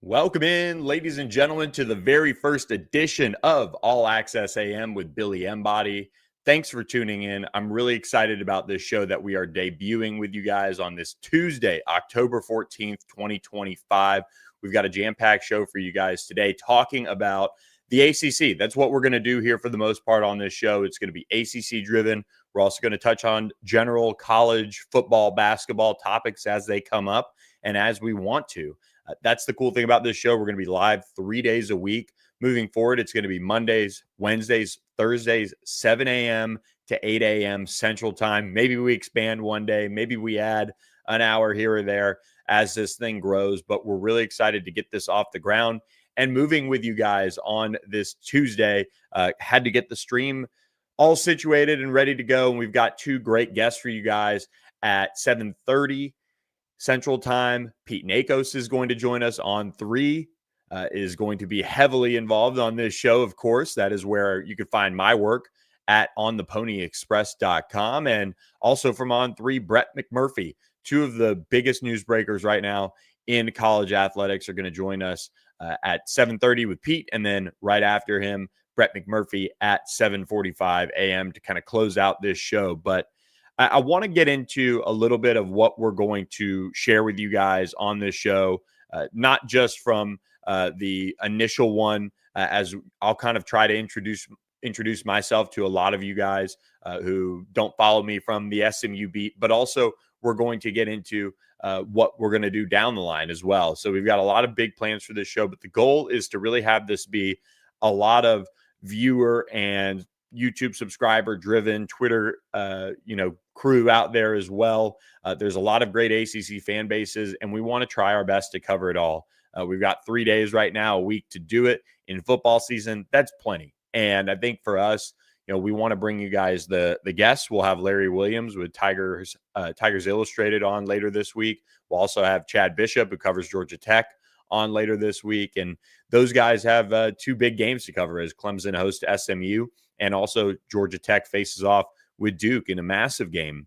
Welcome in, ladies and gentlemen, to the very first edition of All Access AM with Billy Embody. Thanks for tuning in. I'm really excited about this show that we are debuting with you guys on this Tuesday, October 14th, 2025. We've got a jam-packed show for you guys today talking about the ACC. That's what we're going to do here for the most part on this show. It's going to be ACC driven. We're also going to touch on general college football, basketball topics as they come up and as we want to. That's the cool thing about this show. We're going to be live 3 days a week. Moving forward, it's going to be Mondays, Wednesdays, Thursdays, 7 a.m. to 8 a.m. Central Time. Maybe we expand one day. Maybe we add an hour here or there as this thing grows. But we're really excited to get this off the ground and moving with you guys on this Tuesday. Had to get the stream all situated and ready to go. And we've got two great guests for you guys at 7:30 Central Time. Pete Nakos is going to join us on 3, is going to be heavily involved on this show, of course. That is where you can find my work at ontheponyexpress.com. And also from on 3, Brett McMurphy, two of the biggest newsbreakers right now in college athletics, are going to join us at 7:30 with Pete. And then right after him, Brett McMurphy at 7:45 a.m. to kind of close out this show. But I want to get into a little bit of what we're going to share with you guys on this show, not just from the initial one, as I'll kind of try to introduce myself to a lot of you guys who don't follow me from the SMU beat, but also we're going to get into what we're going to do down the line as well. So we've got a lot of big plans for this show, but the goal is to really have this be a lot of viewer and YouTube subscriber driven, Twitter, crew out there as well. There's a lot of great ACC fan bases, and we want to try our best to cover it all. We've got 3 days right now, a week to do it in football season. That's plenty. And I think for us, we want to bring you guys the guests. We'll have Larry Williams with Tigers Illustrated on later this week. We'll also have Chad Bishop, who covers Georgia Tech, on later this week. And those guys have 2 big games to cover as Clemson hosts SMU, and also Georgia Tech faces off with Duke in a massive game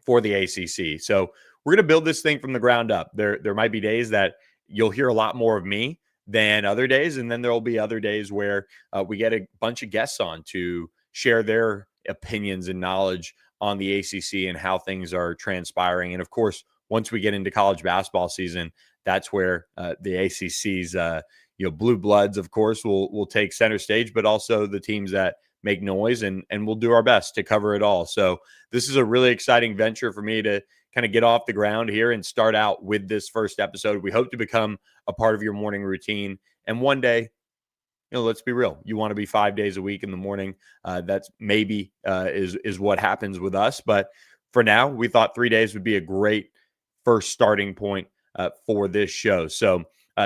for the ACC. So we're going to build this thing from the ground up. There might be days that you'll hear a lot more of me than other days, and then there will be other days where we get a bunch of guests on to share their opinions and knowledge on the ACC and how things are transpiring. And of course, once we get into college basketball season, that's where the ACC's blue bloods, of course, will take center stage, but also the teams that make noise, and we'll do our best to cover it all. So this is a really exciting venture for me to kind of get off the ground here and start out with this first episode. We hope to become a part of your morning routine. And one day, let's be real, you want to be 5 days a week in the morning. That's maybe is what happens with us. But for now, we thought 3 days would be a great first starting point for this show. So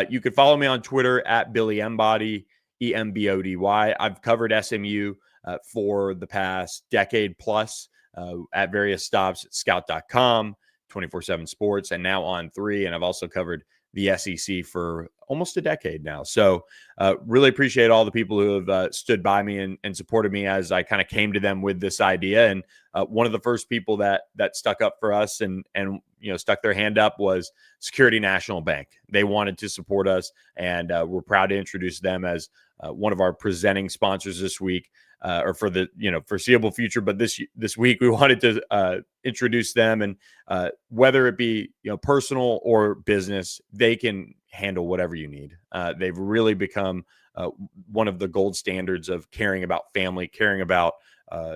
you could follow me on Twitter at Billy Embody, Embody. I've covered SMU for the past decade plus at various stops at scout.com, 24/7 Sports, and now on 3. And I've also covered the SEC for almost a decade now. So really appreciate all the people who have stood by me and supported me as I kind of came to them with this idea. And one of the first people that stuck up for us and stuck their hand up was Security National Bank. They wanted to support us, and we're proud to introduce them as one of our presenting sponsors this week, or for the foreseeable future. But this week we wanted to introduce them, and whether it be personal or business, they can handle whatever you need. They've really become one of the gold standards of caring about family, caring about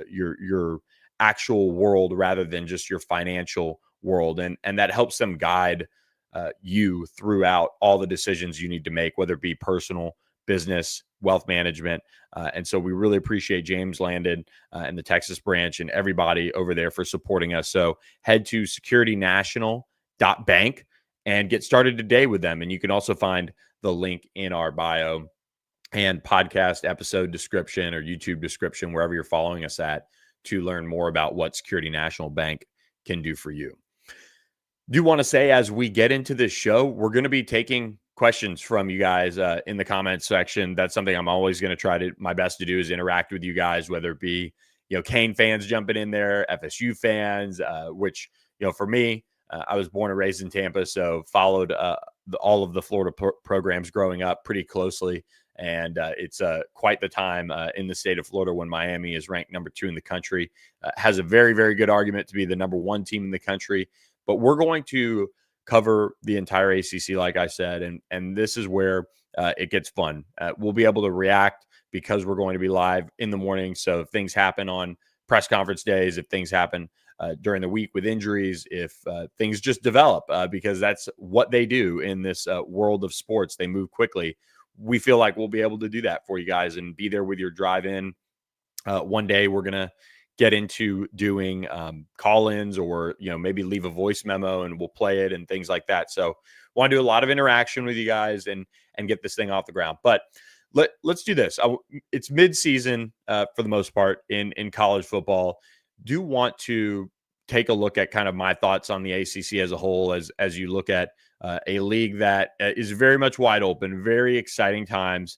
your actual world rather than just your financial world, and that helps them guide you throughout all the decisions you need to make, whether it be personal, business, wealth management. And so we really appreciate James Landon and the Texas branch and everybody over there for supporting us. So head to securitynational.bank and get started today with them. And you can also find the link in our bio and podcast episode description or YouTube description, wherever you're following us at, to learn more about what Security National Bank can do for you. Do want to say, as we get into this show, we're going to be taking questions from you guys in the comments section. That's something I'm always going to try my best to do, is interact with you guys, whether it be, Cane fans jumping in there, FSU fans, which, for me, I was born and raised in Tampa, so followed all of the Florida programs growing up pretty closely. And it's quite the time in the state of Florida when Miami is ranked number 2 in the country, has a very, very good argument to be the number 1 team in the country. But we're going to cover the entire ACC, like I said, and this is where it gets fun. We'll be able to react because we're going to be live in the morning. So if things happen on press conference days, if things happen during the week with injuries, if things just develop, because that's what they do in this world of sports, they move quickly. We feel like we'll be able to do that for you guys and be there with your drive in. One day we're going to get into doing call-ins, or, maybe leave a voice memo and we'll play it and things like that. So want to do a lot of interaction with you guys and get this thing off the ground. But let's do this. It's mid-season for the most part in college football. Do want to take a look at kind of my thoughts on the ACC as a whole, as you look at a league that is very much wide open, very exciting times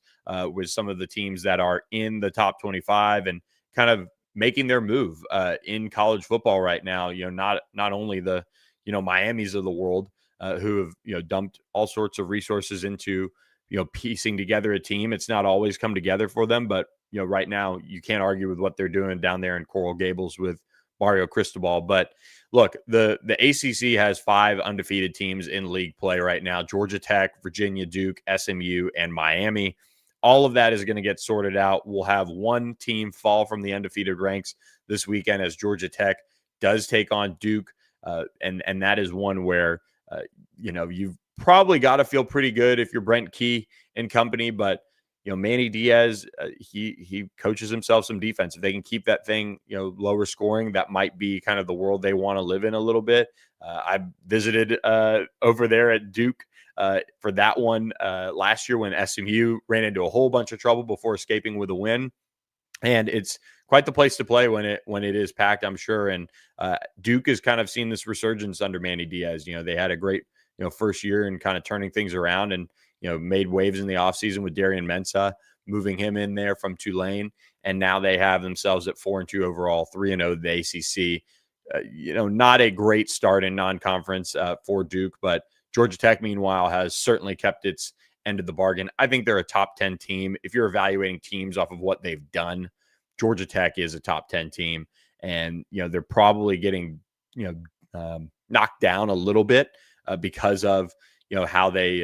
with some of the teams that are in the top 25 and kind of making their move in college football right now. Not only the Miamis of the world who have dumped all sorts of resources into piecing together a team. It's not always come together for them, but right now you can't argue with what they're doing down there in Coral Gables with Mario Cristobal. But look, the ACC has 5 undefeated teams in league play right now: Georgia Tech, Virginia, Duke, SMU, and Miami. All of that is going to get sorted out. We'll have one team fall from the undefeated ranks this weekend as Georgia Tech does take on Duke. And that is one where, you've probably got to feel pretty good if you're Brent Key and company. But, Manny Diaz, he coaches himself some defense. If they can keep that thing, lower scoring, that might be kind of the world they want to live in a little bit. I visited over there at Duke for that one last year when SMU ran into a whole bunch of trouble before escaping with a win. And it's quite the place to play when it is packed, I'm sure. And Duke has kind of seen this resurgence under Manny Diaz. They had a great first year and kind of turning things around, and made waves in the offseason with Darian Mensah, moving him in there from Tulane. And now they have themselves at 4-2 overall, 3-0 the ACC. Not a great start in non-conference for Duke, but Georgia Tech, meanwhile, has certainly kept its end of the bargain. I think they're a top 10 team. If you're evaluating teams off of what they've done, Georgia Tech is a top 10 team. And, they're probably getting, knocked down a little bit because of, how they,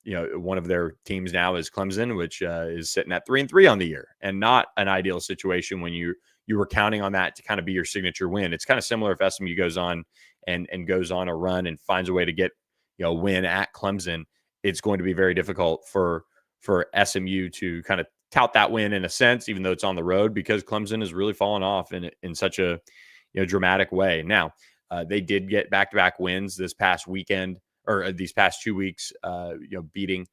one of their teams now is Clemson, which is sitting at 3-3 on the year, and not an ideal situation when you were counting on that to kind of be your signature win. It's kind of similar if SMU goes on and goes on a run and finds a way to get, win at Clemson. It's going to be very difficult for SMU to kind of tout that win in a sense, even though it's on the road, because Clemson has really fallen off in such a dramatic way. Now, they did get back-to-back wins this past weekend, or these past 2 weeks, beating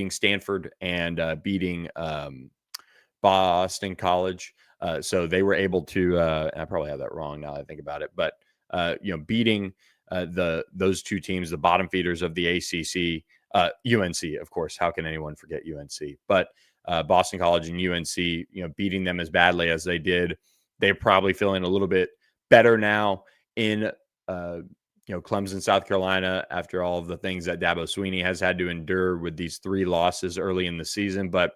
Stanford and beating Boston College. So they were able to, I probably have that wrong now that I think about it, but beating those two teams, the bottom feeders of the ACC, UNC, of course. How can anyone forget UNC? But Boston College and UNC, beating them as badly as they did, they're probably feeling a little bit better now in Clemson, South Carolina, after all of the things that Dabo Swinney has had to endure with these 3 losses early in the season. But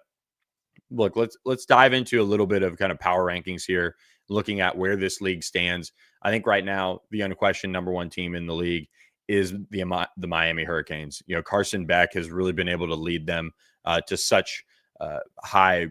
look, let's dive into a little bit of kind of power rankings here, looking at where this league stands. I think right now the unquestioned number 1 team in the league is the Miami Hurricanes. Carson Beck has really been able to lead them to such high,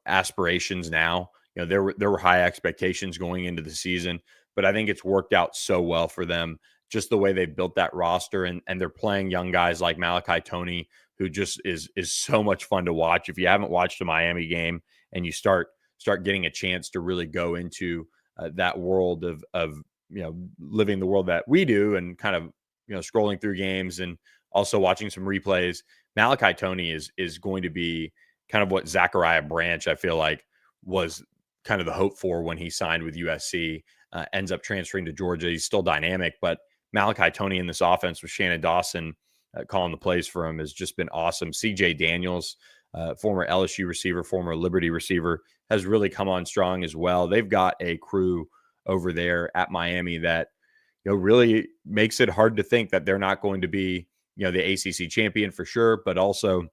aspirations now. There were high expectations going into the season, but I think it's worked out so well for them, just the way they built that roster, and they're playing young guys like Malachi Toney, who just is so much fun to watch. If you haven't watched a Miami game and you start getting a chance to really go into that world of living the world that we do, and kind of scrolling through games and also watching some replays, Malachi Toney is going to be kind of what Zachariah Branch, I feel like, was kind of the hope for when he signed with USC. Ends up transferring to Georgia. He's still dynamic, but Malachi Toney in this offense with Shannon Dawson calling the plays for him has just been awesome. CJ Daniels, former LSU receiver, former Liberty receiver, has really come on strong as well. They've got a crew over there at Miami that, really makes it hard to think that they're not going to be, the ACC champion for sure, but also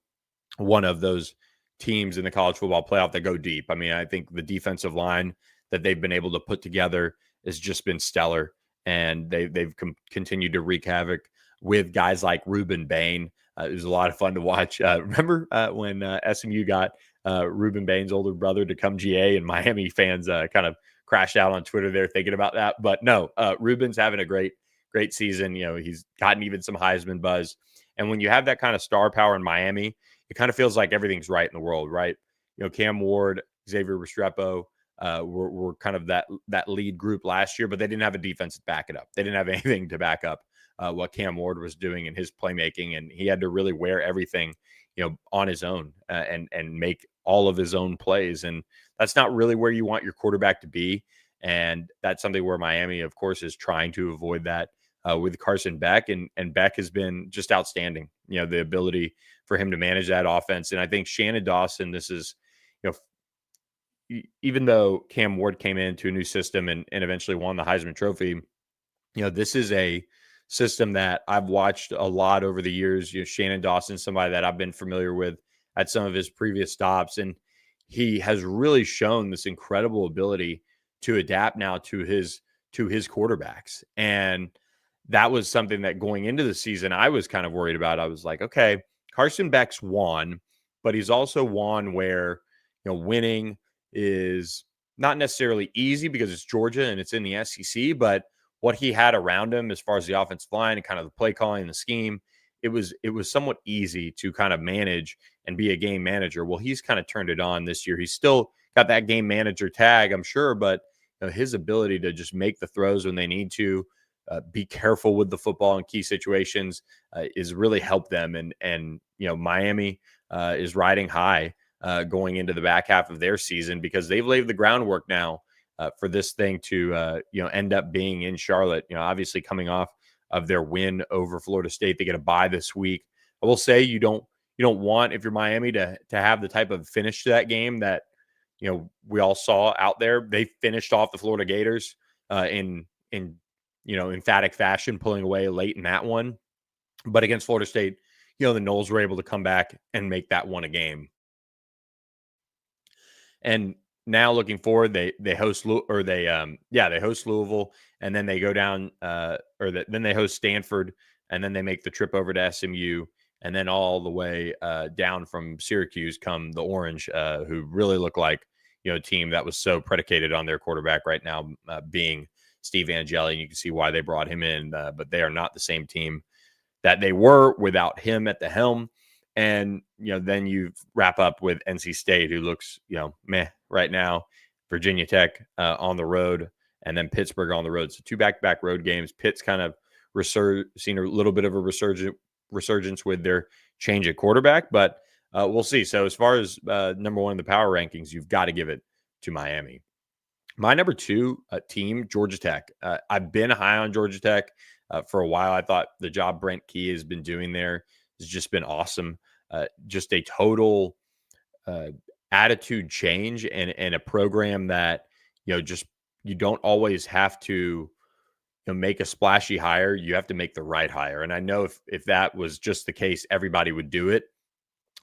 one of those teams in the college football playoff that go deep. I mean, I think the defensive line that they've been able to put together has just been stellar, and they've continued to wreak havoc with guys like Ruben Bain. It was a lot of fun to watch. Remember when SMU got Ruben Bain's older brother to come GA, and Miami fans kind of crashed out on Twitter there thinking about that. But no, Ruben's having a great season. He's gotten even some Heisman buzz. And when you have that kind of star power in Miami, it kind of feels like everything's right in the world, right? Cam Ward, Xavier Restrepo were kind of that lead group last year, but they didn't have a defense to back it up. They didn't have anything to back up what Cam Ward was doing in his playmaking, and he had to really wear everything, on his own and make all of his own plays. And that's not really where you want your quarterback to be. And that's something where Miami, of course, is trying to avoid that with Carson Beck. And Beck has been just outstanding, the ability for him to manage that offense. And I think Shannon Dawson, this is, even though Cam Ward came into a new system and eventually won the Heisman Trophy, this is a system that I've watched a lot over the years. Shannon Dawson, somebody that I've been familiar with at some of his previous stops, and he has really shown this incredible ability to adapt now to his quarterbacks. And that was something that going into the season I was kind of worried about. I was like, okay, Carson Beck's won, but he's also won where winning is not necessarily easy because it's Georgia and it's in the SEC, but what he had around him as far as the offensive line and kind of the play calling and the scheme, it was somewhat easy to kind of manage and be a game manager. Well, he's kind of turned it on this year. He's still got that game manager tag, I'm sure, but his ability to just make the throws when they need to, be careful with the football in key situations, is really helped them. And Miami is riding high going into the back half of their season because they've laid the groundwork now for this thing to end up being in Charlotte. Obviously coming off of their win over Florida State, they get a bye this week. I will say you don't want, if you're Miami, to have the type of finish to that game that we all saw out there. They finished off the Florida Gators in emphatic fashion, pulling away late in that one. But against Florida State, the Noles were able to come back and make that one a game. And now looking forward, they host they host Louisville, and then they go down then they host Stanford, and then they make the trip over to SMU, and then all the way down from Syracuse come the Orange, who really look like a team that was so predicated on their quarterback right now being Steve Angeli, and you can see why they brought him in, but they are not the same team that they were without him at the helm. And, then you wrap up with NC State, who looks, meh right now, Virginia Tech on the road, and then Pittsburgh on the road. So 2 back-to-back road games. Pitt's kind of seen a little bit of a resurgence with their change at quarterback, but we'll see. So as far as number one in the power rankings, you've got to give it to Miami. My number 2 team, Georgia Tech. I've been high on Georgia Tech for a while. I thought the job Brent Key has been doing there has just been awesome. Just a total attitude change and a program that, you don't always have to make a splashy hire. You have to make the right hire. And I know if that was just the case, everybody would do it.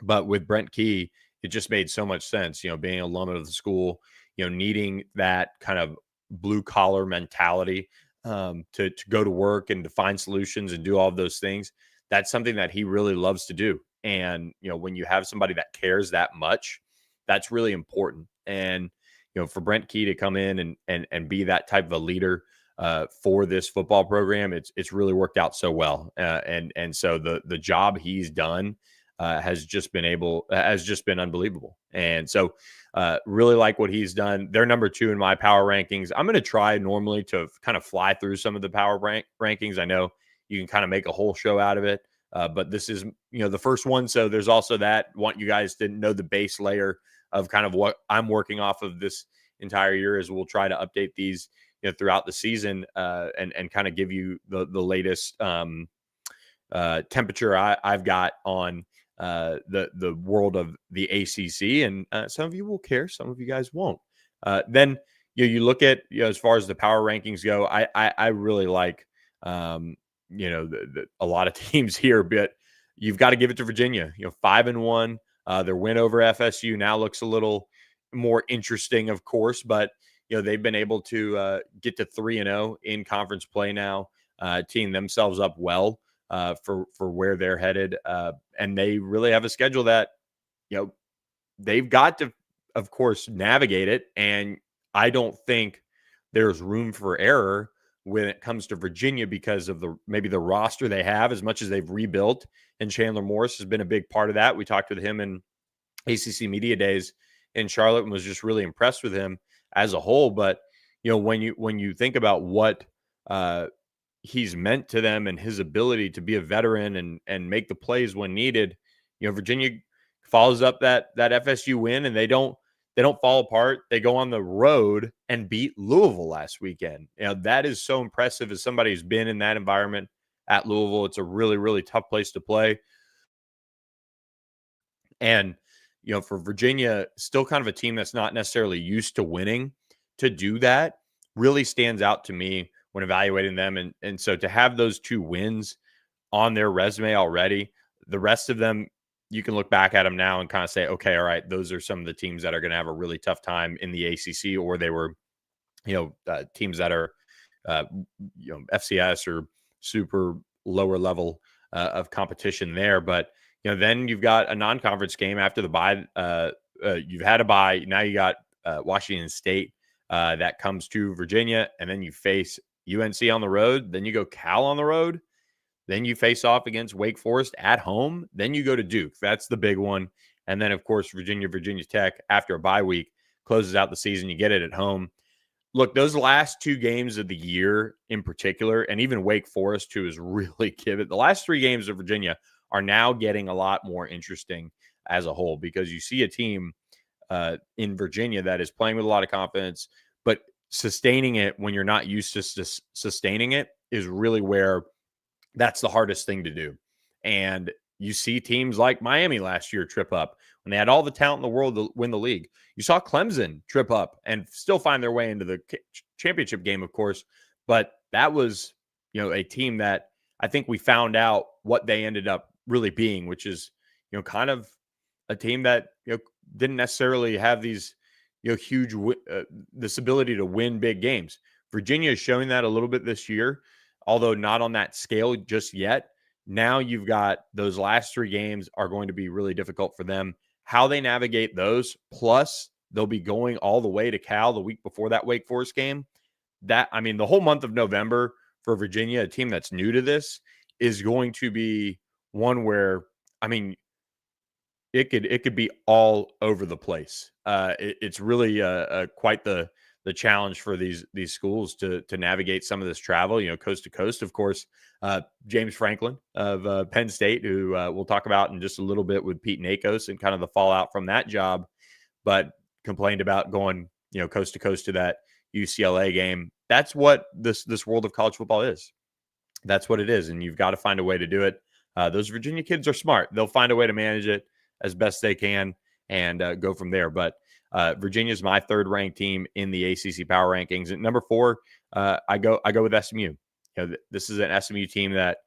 But with Brent Key, it just made so much sense, being an alum of the school, needing that kind of blue collar mentality to go to work and to find solutions and do all of those things. That's something that he really loves to do. And, when you have somebody that cares that much, that's really important. And, for Brent Key to come in and be that type of a leader for this football program, it's really worked out so well. And so the job he's done has just been unbelievable. And so really like what he's done. They're number 2 in my power rankings. I'm going to try normally to kind of fly through some of the power rankings. I know you can kind of make a whole show out of it. But this is, the first one. So there's also that. Want you guys to know the base layer of kind of what I'm working off of this entire year, as we'll try to update these, throughout the season and kind of give you the latest temperature I've got on the world of the ACC. And some of you will care, some of you guys won't. Then you look at, as far as the power rankings go, I really like Um, a lot of teams here, but you've got to give it to Virginia. 5-1. Their win over FSU now looks a little more interesting, of course, but they've been able to get to 3-0 in conference play now, teeing themselves up well for where they're headed, and they really have a schedule that they've got to, of course, navigate it. And I don't think there's room for error when it comes to Virginia because of maybe the roster they have, as much as they've rebuilt. And Chandler Morris has been a big part of that. We talked with him in ACC Media Days in Charlotte and was just really impressed with him as a whole. But when you think about what he's meant to them and his ability to be a veteran and make the plays when needed, Virginia follows up that FSU win, and they don't fall apart. They go on the road and beat Louisville last weekend. That is so impressive as somebody who's been in that environment at Louisville. It's a really, really tough place to play. And, for Virginia, still kind of a team that's not necessarily used to winning, to do that really stands out to me when evaluating them. And so to have those 2 wins on their resume already, the rest of them, you can look back at them now and kind of say, okay, all right, those are some of the teams that are going to have a really tough time in the ACC, or they were, teams that are, FCS or super lower level of competition there. But, then you've got a non-conference game after the bye. You've had a bye. Now you got Washington State that comes to Virginia, and then you face UNC on the road. Then you go Cal on the road. Then you face off against Wake Forest at home. Then you go to Duke. That's the big one. And then, of course, Virginia Tech after a bye week closes out the season. You get it at home. Look, those last 2 games of the year in particular, and even Wake Forest, who is really given, the last 3 games of Virginia are now getting a lot more interesting as a whole, because you see a team in Virginia that is playing with a lot of confidence, but sustaining it when you're not used to sustaining it is really where that's the hardest thing to do. And you see teams like Miami last year trip up when they had all the talent in the world to win the league. You saw Clemson trip up and still find their way into the championship game, of course. But that was, a team that I think we found out what they ended up really being, which is, kind of a team that, didn't necessarily have these, huge, this ability to win big games. Virginia is showing that a little bit this year, although not on that scale just yet. Now you've got those last 3 games are going to be really difficult for them. How they navigate those, plus they'll be going all the way to Cal the week before that Wake Forest game. The whole month of November for Virginia, a team that's new to this, is going to be one where, it could be all over the place. It's really quite the challenge for these schools to navigate some of this travel, coast to coast. Of course, James Franklin of Penn State, who we'll talk about in just a little bit with Pete Nakos and kind of the fallout from that job, but complained about going, coast to coast to that UCLA game. That's what this world of college football is. That's what it is, and you've got to find a way to do it. Those Virginia kids are smart. They'll find a way to manage it as best they can and go from there. But Virginia is my 3rd ranked team in the ACC Power Rankings. At number 4, I go with SMU. This is an SMU team that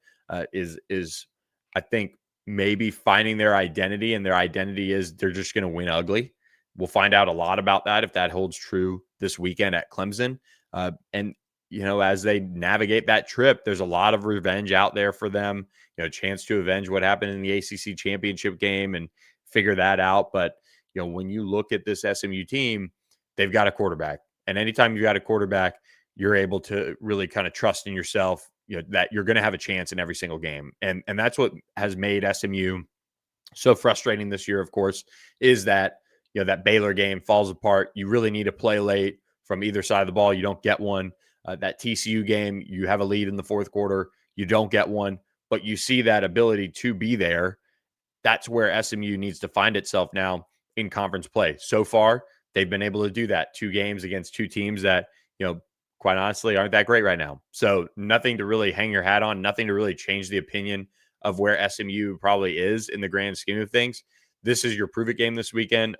is I think maybe finding their identity, and their identity is they're just going to win ugly. We'll find out a lot about that if that holds true this weekend at Clemson. And as they navigate that trip, there's a lot of revenge out there for them. A chance to avenge what happened in the ACC championship game and figure that out. But when you look at this SMU team, they've got a quarterback, and anytime you've got a quarterback, you're able to really kind of trust in yourself, that you're going to have a chance in every single game. And that's what has made SMU so frustrating this year, of course, is that, that Baylor game falls apart. You really need a play late from either side of the ball. You don't get one. That TCU game, you have a lead in the 4th quarter. You don't get one, but you see that ability to be there. That's where SMU needs to find itself now in conference play. So far, they've been able to do that. 2 games against 2 teams that, quite honestly, aren't that great right now. So nothing to really hang your hat on, nothing to really change the opinion of where SMU probably is in the grand scheme of things. This is your prove it game this weekend.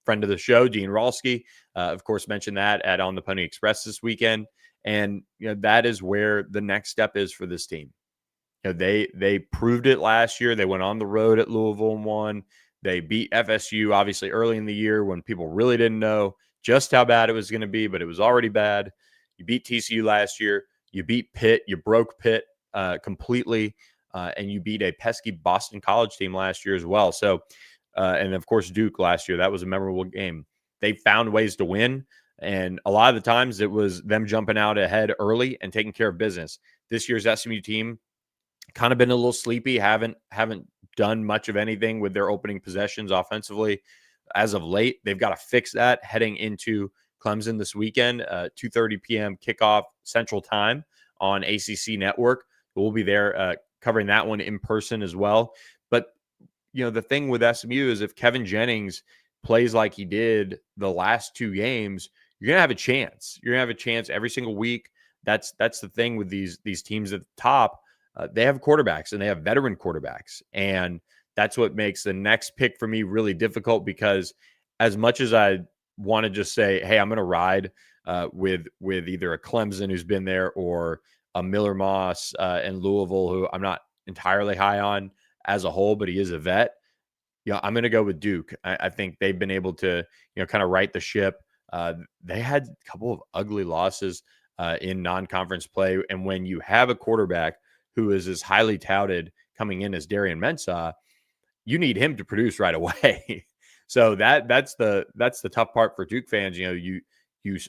friend of the show, Dean Rolski, of course, mentioned that at On the Pony Express this weekend. And that is where the next step is for this team. They proved it last year. They went on the road at Louisville and won. They beat FSU, obviously, early in the year when people really didn't know just how bad it was going to be, but it was already bad. You beat TCU last year. You beat Pitt. You broke Pitt completely, and you beat a pesky Boston College team last year as well. So, and of course, Duke last year. That was a memorable game. They found ways to win, and a lot of the times it was them jumping out ahead early and taking care of business. This year's SMU team kind of been a little sleepy, haven't done much of anything with their opening possessions offensively as of late. They've got to fix that heading into Clemson this weekend, 2:30 p.m. kickoff Central Time on ACC Network. We'll be there covering that one in person as well. But, the thing with SMU is if Kevin Jennings plays like he did the last two games, you're going to have a chance. You're going to have a chance every single week. That's the thing with these teams at the top. They have quarterbacks and they have veteran quarterbacks. And that's what makes the next pick for me really difficult, because as much as I want to just say, hey, I'm going to ride with either a Clemson who's been there or a Miller Moss and Louisville, who I'm not entirely high on as a whole, but he is a vet. I'm going to go with Duke. I think they've been able to, kind of right the ship. They had a couple of ugly losses in non-conference play. And when you have a quarterback who is as highly touted coming in as Darian Mensah, you need him to produce right away. So that's the tough part for Duke fans. You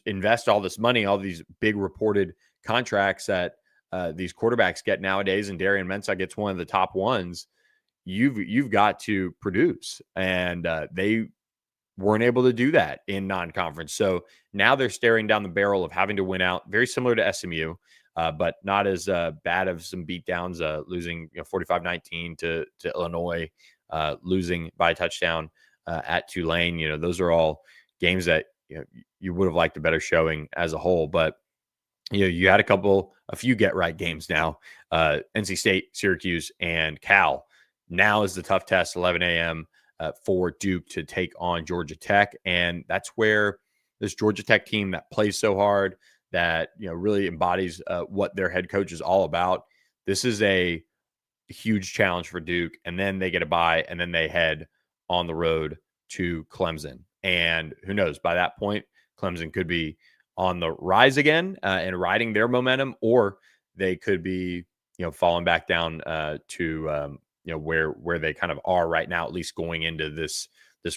invest all this money, all these big reported contracts that these quarterbacks get nowadays, and Darian Mensah gets one of the top ones. You've got to produce, and they weren't able to do that in non-conference. So now they're staring down the barrel of having to win out, very similar to SMU. But not as bad of some beatdowns, losing 45-19 to Illinois, losing by a touchdown at Tulane. Those are all games that you would have liked a better showing as a whole. But you had a few get right games now. NC State, Syracuse, and Cal. Now is the tough test, 11 a.m. For Duke to take on Georgia Tech, and that's where this Georgia Tech team that plays so hard, that really embodies what their head coach is all about. This is a huge challenge for Duke, and then they get a bye, and then they head on the road to Clemson. And who knows, by that point, Clemson could be on the rise again and riding their momentum, or they could be falling back down to where they kind of are right now, at least going into this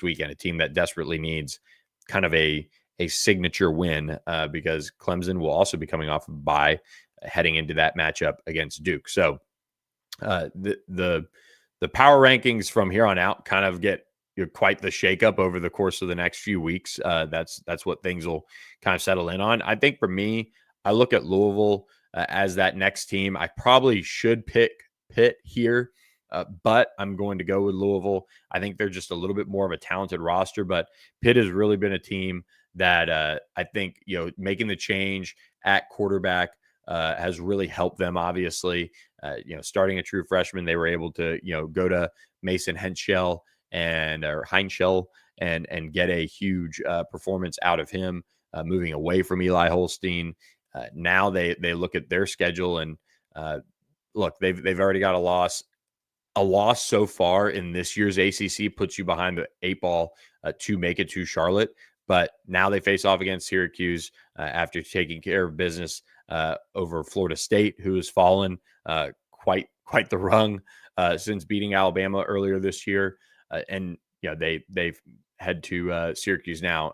weekend. A team that desperately needs kind of a signature win because Clemson will also be coming off of a bye heading into that matchup against Duke. So the power rankings from here on out kind of get quite the shakeup over the course of the next few weeks. That's what things will kind of settle in on. I think for me, I look at Louisville as that next team. I probably should pick Pitt here, but I'm going to go with Louisville. I think they're just a little bit more of a talented roster, but Pitt has really been a team that I think, making the change at quarterback has really helped them, obviously. Starting a true freshman, they were able to, go to Mason Heinschel and get a huge performance out of him, moving away from Eli Holstein. Now they look at their schedule and look, they've already got a loss. A loss so far in this year's ACC puts you behind the 8 ball to make it to Charlotte. But now they face off against Syracuse after taking care of business over Florida State, who has fallen quite the rung since beating Alabama earlier this year. And they've head to Syracuse now,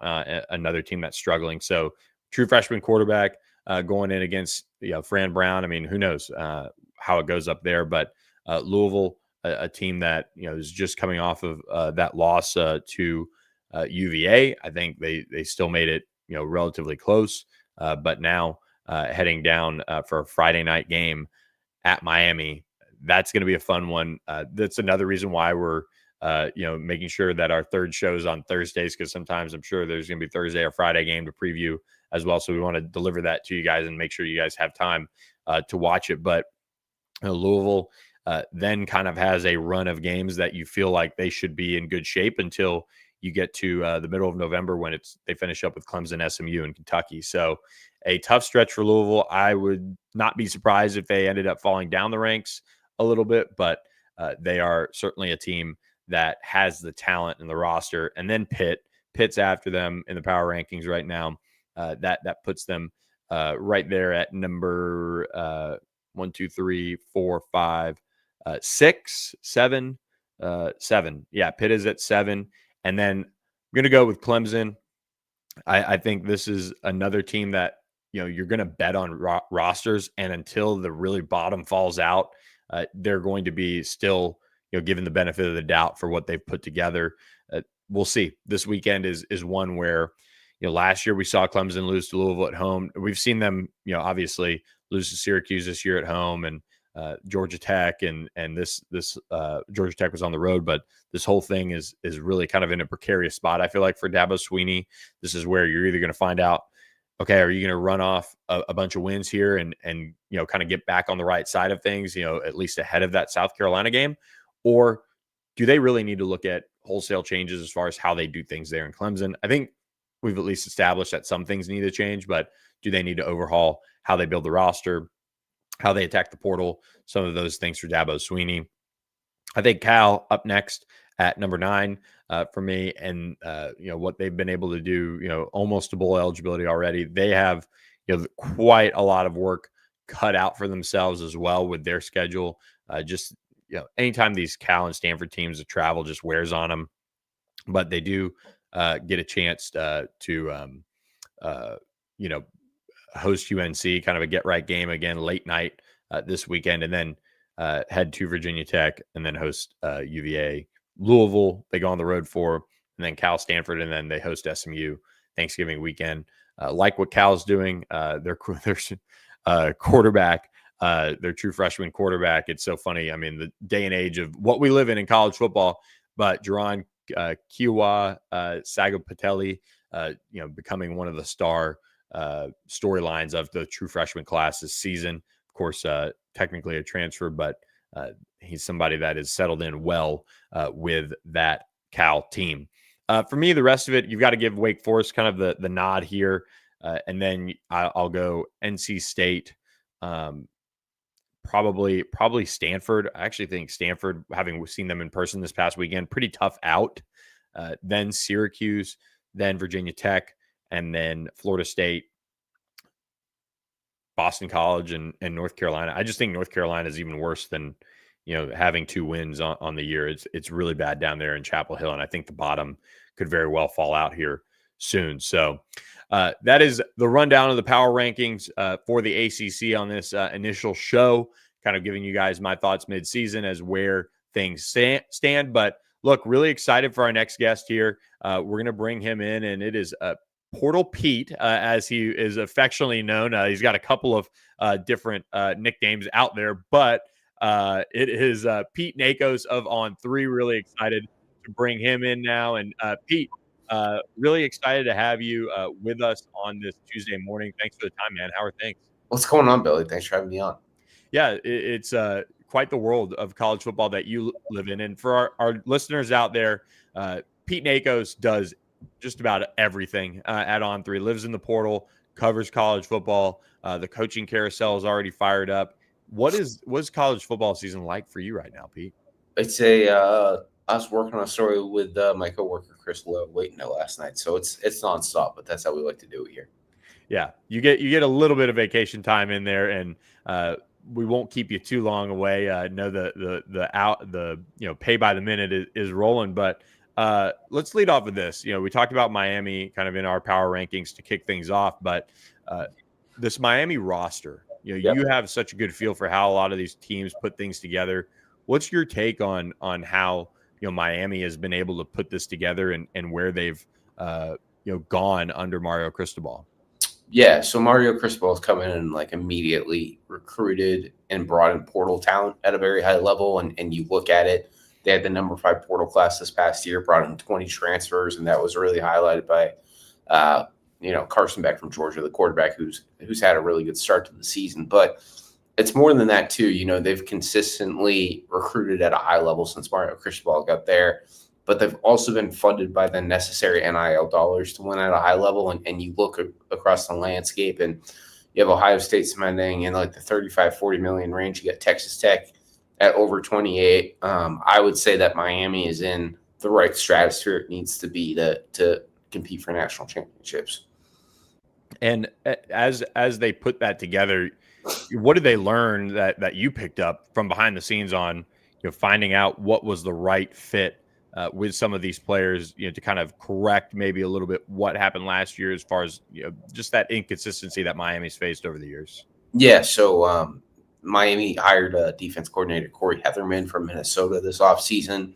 another team that's struggling. So true freshman quarterback going in against Fran Brown. I mean, who knows how it goes up there? But Louisville, a team that is just coming off of that loss to UVA. I think they still made it relatively close, but now heading down for a Friday night game at Miami. That's going to be a fun one. That's another reason why we're making sure that our third show is on Thursdays, because sometimes I'm sure there's going to be Thursday or Friday game to preview as well. So we want to deliver that to you guys and make sure you guys have time to watch it. But Louisville then kind of has a run of games that you feel like they should be in good shape until you get to the middle of November when they finish up with Clemson, SMU, and Kentucky. So a tough stretch for Louisville. I would not be surprised if they ended up falling down the ranks a little bit, but they are certainly a team that has the talent in the roster. And then Pitt's after them in the power rankings right now. That puts them right there at number 1, 2, 3, 4, 5, 6, 7, 7. Yeah, Pitt is at 7. And then I'm going to go with Clemson. I think this is another team that, you're going to bet on rosters, and until the really bottom falls out, they're going to be still, given the benefit of the doubt for what they've put together. We'll see. This weekend is one where, last year we saw Clemson lose to Louisville at home. We've seen them, obviously lose to Syracuse this year at home, and Georgia Tech, and this Georgia Tech was on the road, but this whole thing is really kind of in a precarious spot. I feel like for Dabo Swinney, this is where you're either going to find out, okay, are you going to run off a bunch of wins here and kind of get back on the right side of things, at least ahead of that South Carolina game, or do they really need to look at wholesale changes as far as how they do things there in Clemson? I think we've at least established that some things need to change, but do they need to overhaul how they build the roster, how they attack the portal, some of those things for Dabo Swinney? I think Cal up next at number 9 for me, and what they've been able to do, almost to bowl eligibility already. They have quite a lot of work cut out for themselves as well with their schedule. Anytime these Cal and Stanford teams of travel just wears on them, but they do get a chance to host UNC, kind of a get-right game again, late night this weekend, and then head to Virginia Tech, and then host UVA. Louisville, they go on the road for, and then Cal, Stanford, and then they host SMU Thanksgiving weekend. Like what Cal's doing, their quarterback, their true freshman quarterback. It's so funny. I mean, the day and age of what we live in college football, but Jaron Kiwa Sagapatelli, becoming one of the star storylines of the true freshman class this season. Of course, technically a transfer, but he's somebody that is settled in well with that Cal team. For me, the rest of it, you've got to give Wake Forest kind of the nod here. And then I'll go NC State, probably Stanford. I actually think Stanford, having seen them in person this past weekend, pretty tough out. Then Syracuse, then Virginia Tech, and then Florida State, Boston College, and North Carolina. I just think North Carolina is even worse than, having 2 wins on the year. It's really bad down there in Chapel Hill, and I think the bottom could very well fall out here soon. So that is the rundown of the power rankings for the ACC on this initial show, kind of giving you guys my thoughts mid-season as where things stand. But look, really excited for our next guest here. We're going to bring him in, and it is Portal Pete, as he is affectionately known. He's got a couple of different nicknames out there, but it is Pete Nakos of On3. Really excited to bring him in now. And Pete, really excited to have you with us on this Tuesday morning. Thanks for the time, man. How are things? What's going on, Billy? Thanks for having me on. Yeah, it's quite the world of college football that you live in. And for our listeners out there, Pete Nakos does just about everything at On3. Lives in the portal, covers college football. The coaching carousel is already fired up. What's college football season like for you right now, Pete? I'd say I was working on a story with my coworker Chris Lowe waiting there last night, so it's nonstop. But that's how we like to do it here. Yeah, you get a little bit of vacation time in there, and we won't keep you too long away. I know the pay by the minute is rolling, but let's lead off with this. We talked about Miami kind of in our power rankings to kick things off, but this Miami roster, Yep. You have such a good feel for how a lot of these teams put things together. What's your take on how Miami has been able to put this together and where they've gone under Mario Cristobal? Yeah, so Mario Cristobal has come in and immediately recruited and brought in portal talent at a very high level. And you look at it, they had the number 5 portal class this past year, brought in 20 transfers, and that was really highlighted by Carson Beck from Georgia, the quarterback who's had a really good start to the season. But it's more than that too. They've consistently recruited at a high level since Mario Cristobal got there. but they've also been funded by the necessary NIL dollars to win at a high level. And you look across the landscape, and you have Ohio State spending in like the 35-40 million range. You got Texas Tech at over 28. I would say that Miami is in the right stratosphere it needs to be to compete for national championships. And as they put that together, what did they learn that you picked up from behind the scenes on, finding out what was the right fit with some of these players, to kind of correct maybe a little bit what happened last year as far as, just that inconsistency that Miami's faced over the years? Yeah. So Miami hired a defense coordinator, Corey Heatherman from Minnesota this offseason.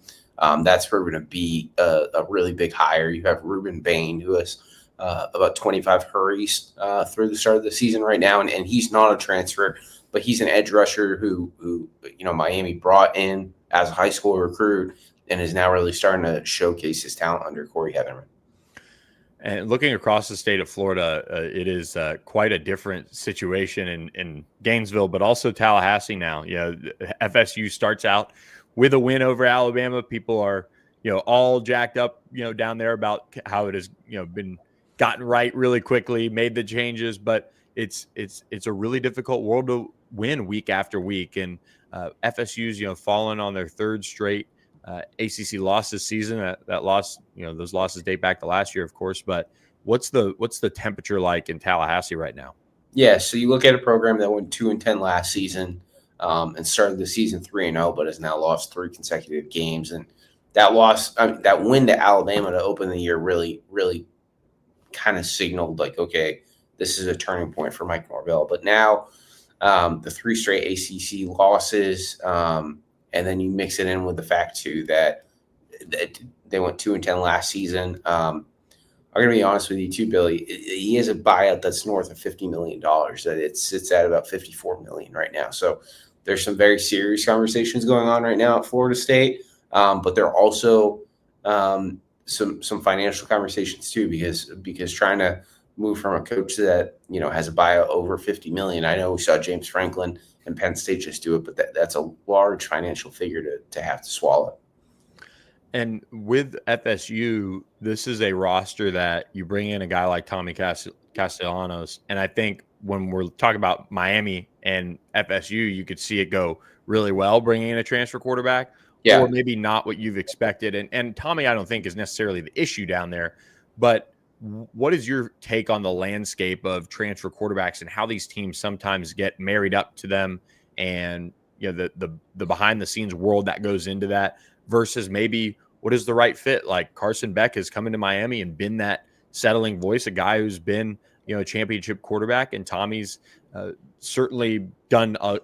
That's proven to be a really big hire. You have Ruben Bain, who has about 25 hurries through the start of the season right now. And he's not a transfer, but he's an edge rusher who Miami brought in as a high school recruit and is now really starting to showcase his talent under Corey Heatherman. And looking across the state of Florida, it is quite a different situation in Gainesville, but also Tallahassee now. FSU starts out with a win over Alabama. People are, all jacked up, down there about how it has, been gotten right really quickly, made the changes, but it's a really difficult world to win week after week. And FSU's, fallen on their third straight ACC loss this season. That loss, those losses date back to last year, of course. But what's the temperature like in Tallahassee right now? Yeah, so you look at a program that went 2-10 last season and started the season 3-0, but has now lost 3 consecutive games. And that that win to Alabama to open the year really, really kind of signaled like, okay, this is a turning point for Mike Norvell. But now the 3 straight ACC losses. And then you mix it in with the fact, too, that they went 2-10 last season. I'm going to be honest with you, too, Billy. He has a buyout that's north of $50 million. That it sits at about $54 million right now. So there's some very serious conversations going on right now at Florida State. But there are also some financial conversations, too, because trying to move from a coach that, has a buyout over $50 million. I know we saw James Franklin and Penn State just do it, but that's a large financial figure to have to swallow. And with FSU, this is a roster that you bring in a guy like Tommy Castellanos. And I think when we're talking about Miami and FSU, you could see it go really well bringing in a transfer quarterback, or maybe not what you've expected. And Tommy, I don't think is necessarily the issue down there, but what is your take on the landscape of transfer quarterbacks and how these teams sometimes get married up to them, and the behind the scenes world that goes into that versus maybe what is the right fit? Like Carson Beck has come into Miami and been that settling voice, a guy who's been a championship quarterback, and Tommy's certainly done a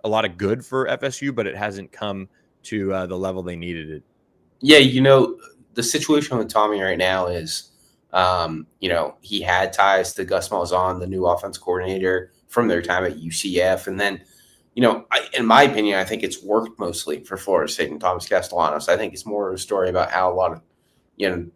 lot of good for FSU, but it hasn't come to the level they needed it. Yeah, the situation with Tommy right now is he had ties to Gus Malzahn, the new offense coordinator, from their time at UCF. And then, in my opinion, I think it's worked mostly for Florida State and Thomas Castellanos. I think it's more of a story about how a lot of,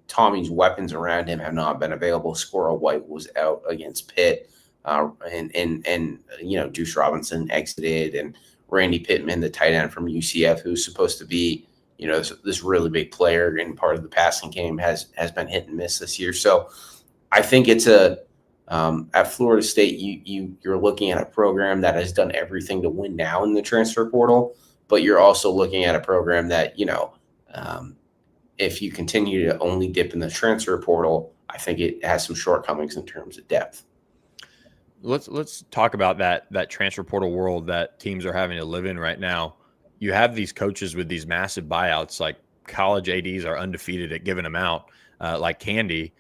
Tommy's weapons around him have not been available. Squirrel White was out against Pitt, and Deuce Robinson exited, and Randy Pittman, the tight end from UCF, who's supposed to be this really big player and part of the passing game, has been hit and miss this year. So I think it's at Florida State, you're looking at a program that has done everything to win now in the transfer portal, but you're also looking at a program that, if you continue to only dip in the transfer portal, I think it has some shortcomings in terms of depth. Let's talk about that transfer portal world that teams are having to live in right now. You have these coaches with these massive buyouts, like college ADs are undefeated at giving them out like candy.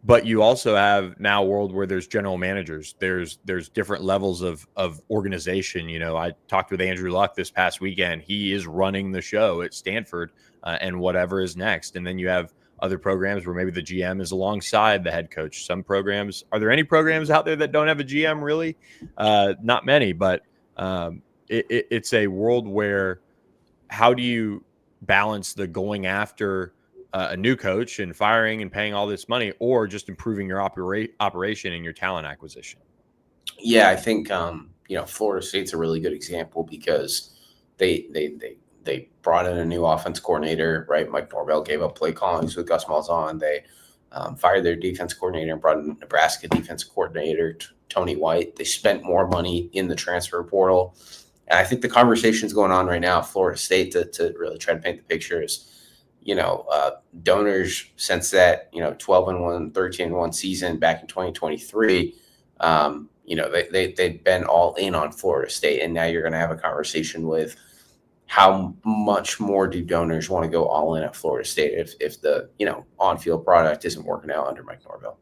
But you also have now a world where there's general managers. There's different levels of organization. I talked with Andrew Luck this past weekend. He is running the show at Stanford and whatever is next. And then you have other programs where maybe the GM is alongside the head coach. Some programs, are there any programs out there that don't have a GM really? Not many, but it's a world where how do you balance the going after a new coach and firing and paying all this money, or just improving your operation and your talent acquisition? Yeah, I think Florida State's a really good example because they They brought in a new offense coordinator, right? Mike Norvell gave up play callings with Gus Malzahn. They fired their defense coordinator and brought in Nebraska defense coordinator Tony White. They spent more money in the transfer portal. And I think the conversations going on right now at Florida State to really try to paint the picture is, donors since that, 12-1, 13-1 season back in 2023, they've been all in on Florida State. And now you're going to have a conversation with how much more do donors want to go all in at Florida State if the, on-field product isn't working out under Mike Norvell.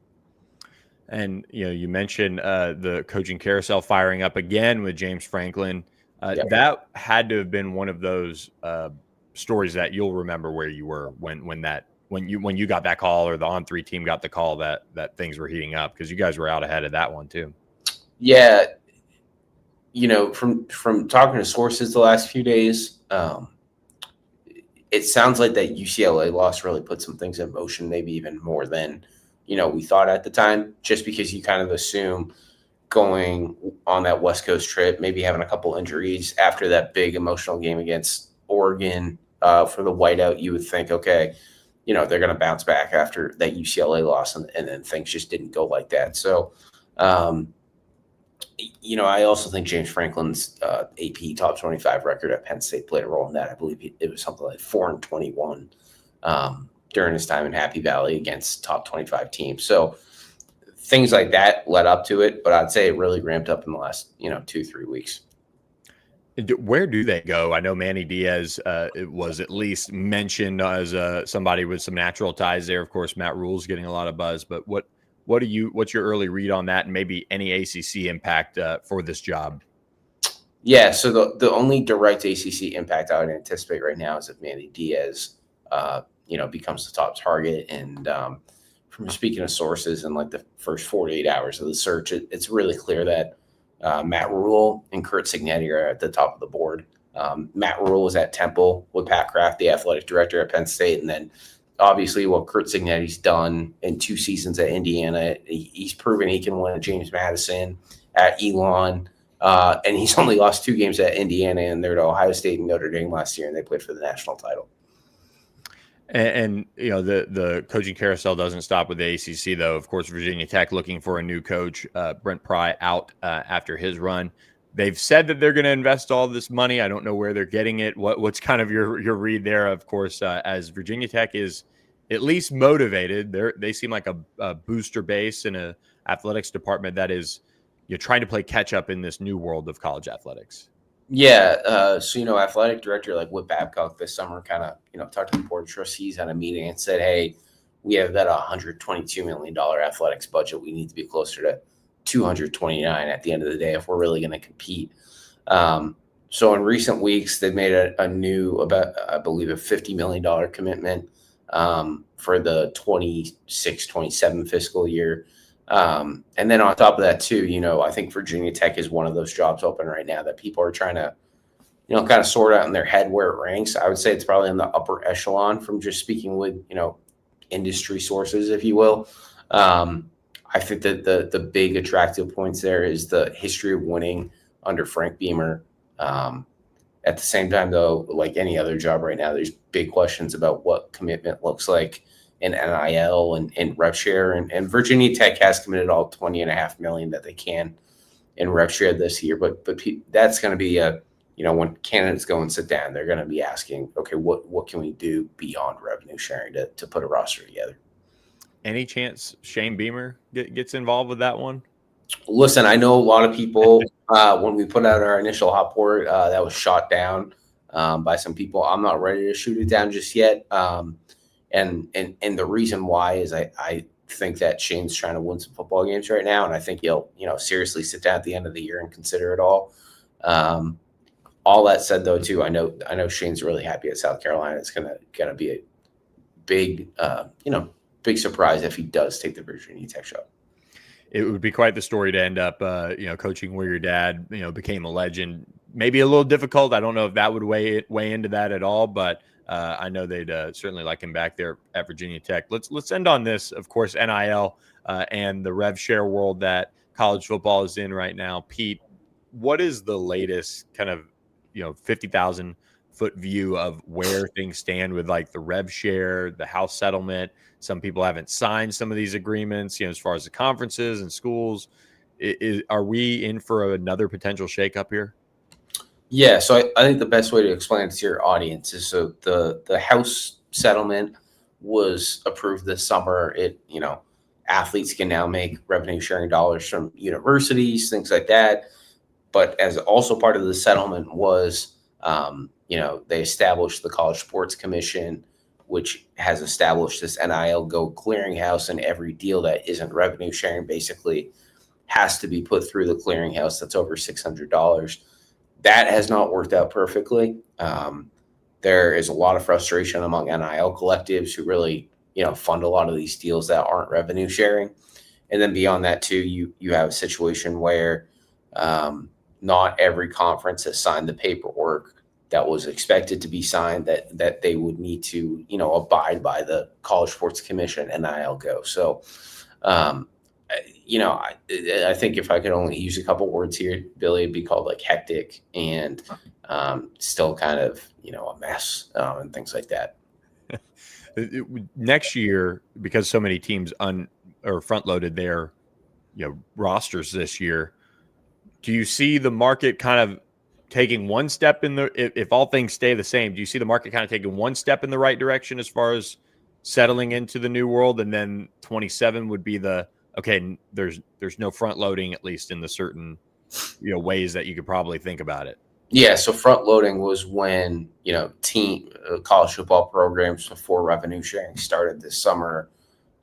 And, you mentioned the coaching carousel firing up again with James Franklin. Yep. That had to have been one of those stories that you'll remember where you were when you got that call, or the On3 team got the call that things were heating up, because you guys were out ahead of that one too. Yeah. From talking to sources the last few days, it sounds like that UCLA loss really put some things in motion, maybe even more than, we thought at the time, just because you kind of assume going on that West Coast trip, maybe having a couple injuries after that big emotional game against Oregon for the whiteout, you would think, okay, they're going to bounce back after that UCLA loss, and then things just didn't go like that. So, I also think James Franklin's AP top 25 record at Penn State played a role in that. I believe it was something like 4-21 during his time in Happy Valley against top 25 teams. So things like that led up to it, but I'd say it really ramped up in the last, 2-3 weeks. Where do they go? I know Manny Diaz it was at least mentioned as somebody with some natural ties there. Of course, Matt Rule's getting a lot of buzz, but what's your early read on that, and maybe any ACC impact for this job? Yeah, so the only direct ACC impact I would anticipate right now is if Manny Diaz, becomes the top target. And from speaking to sources in like the first 48 hours of the search, it's really clear that Matt Rule and Curt Cignetti are at the top of the board. Matt Rule was at Temple with Pat Kraft, the athletic director at Penn State, and then obviously what Curt Cignetti's done in 2 seasons at Indiana, he's proven he can win at James Madison, at Elon, and he's only lost 2 games at Indiana, and they're to Ohio State and Notre Dame last year, and they played for the national title. And the coaching carousel doesn't stop with the ACC, though. Of course, Virginia Tech looking for a new coach. Brent Pry out after his run. They've said that they're going to invest all this money. I don't know where they're getting it. What's kind of your read there? Of course, as Virginia Tech is at least motivated, they seem like a booster base in a athletics department that is trying to play catch up in this new world of college athletics. Yeah. So, athletic director like Whit Babcock this summer kind of, talked to the board of trustees at a meeting and said, hey, we have that $122 million athletics budget. We need to be closer to 229 at the end of the day if we're really going to compete. So in recent weeks, they've made a new, about, I believe, a $50 million commitment for the 26-27 fiscal year. And then on top of that, too, I think Virginia Tech is one of those jobs open right now that people are trying to, kind of sort out in their head where it ranks. I would say it's probably in the upper echelon from just speaking with, industry sources, if you will. I think that the big attractive points there is the history of winning under Frank Beamer. At the same time, though, like any other job right now, there's big questions about what commitment looks like in NIL and rev share. And Virginia Tech has committed all $20.5 million that they can in rev share this year. But that's going to be when candidates go and sit down, they're going to be asking, okay, what can we do beyond revenue sharing to put a roster together? Any chance Shane Beamer gets involved with that one? Listen, I know a lot of people, when we put out our initial hot port, that was shot down by some people. I'm not ready to shoot it down just yet. And the reason why is I think that Shane's trying to win some football games right now. And I think he'll, seriously sit down at the end of the year and consider it all. All that said, though, too, I know Shane's really happy at South Carolina. It's gonna be a big, big surprise if he does take the Virginia Tech job. It would be quite the story to end up, coaching where your dad, became a legend. Maybe a little difficult. I don't know if that would weigh into that at all, but I know they'd certainly like him back there at Virginia Tech. Let's end on this, of course, NIL and the rev share world that college football is in right now. Pete, what is the latest kind of 50,000 foot view of where things stand with like the rev share, the house settlement. Some people haven't signed some of these agreements, as far as the conferences and schools. Are we in for another potential shakeup here? Yeah, so I think the best way to explain it to your audience is, so the house settlement was approved this summer. Athletes can now make revenue sharing dollars from universities, things like that. But as also part of the settlement was, they established the College Sports Commission, which has established this NIL Go clearinghouse, and every deal that isn't revenue sharing basically has to be put through the clearinghouse that's over $600. That has not worked out perfectly. There is a lot of frustration among NIL collectives who really, fund a lot of these deals that aren't revenue sharing. And then beyond that too, you have a situation where not every conference has signed the paperwork that was expected to be signed, that they would need to, abide by the College Sports Commission NIL Go. So, I think if I could only use a couple words here, Billy, it'd be called like hectic and still kind of, a mess and things like that. Next year, because so many teams front loaded their rosters this year, do you see the market kind of taking one step if all things stay the same, do you see the market kind of taking one step in the right direction as far as settling into the new world, and then 27 would be there's no front loading, at least in the certain ways that you could probably think about it? Yeah, so front loading was when team college football programs, before revenue sharing started this summer,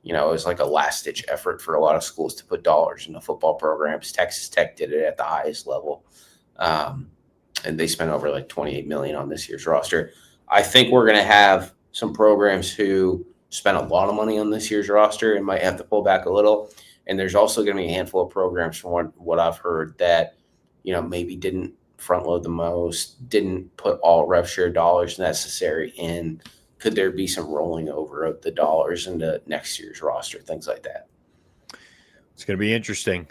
it was like a last ditch effort for a lot of schools to put dollars into football programs. Texas Tech did it at the highest level, and they spent over like $28 million on this year's roster. I think we're going to have some programs who spent a lot of money on this year's roster and might have to pull back a little. And there's also going to be a handful of programs, from what I've heard, that maybe didn't front load the most, didn't put all rev share dollars necessary in. Could there be some rolling over of the dollars into next year's roster, things like that? It's going to be interesting.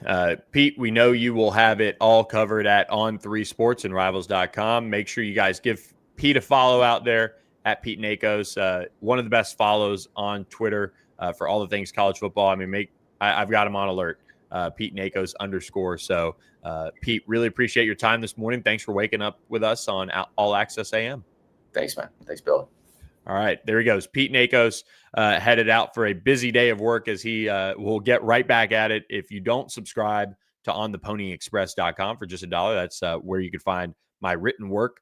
Pete, we know you will have it all covered at On3 Sports and Rivals.com. Make sure you guys give Pete a follow out there at Pete Nakos. One of the best follows on Twitter for all the things college football. I mean, I've got him on alert, Pete Nakos _. So, Pete, really appreciate your time this morning. Thanks for waking up with us on All Access AM. Thanks, man. Thanks, Billy. All right, there he goes. Pete Nakos headed out for a busy day of work, as he will get right back at it. If you don't subscribe to ontheponyexpress.com for just $1, that's where you could find my written work.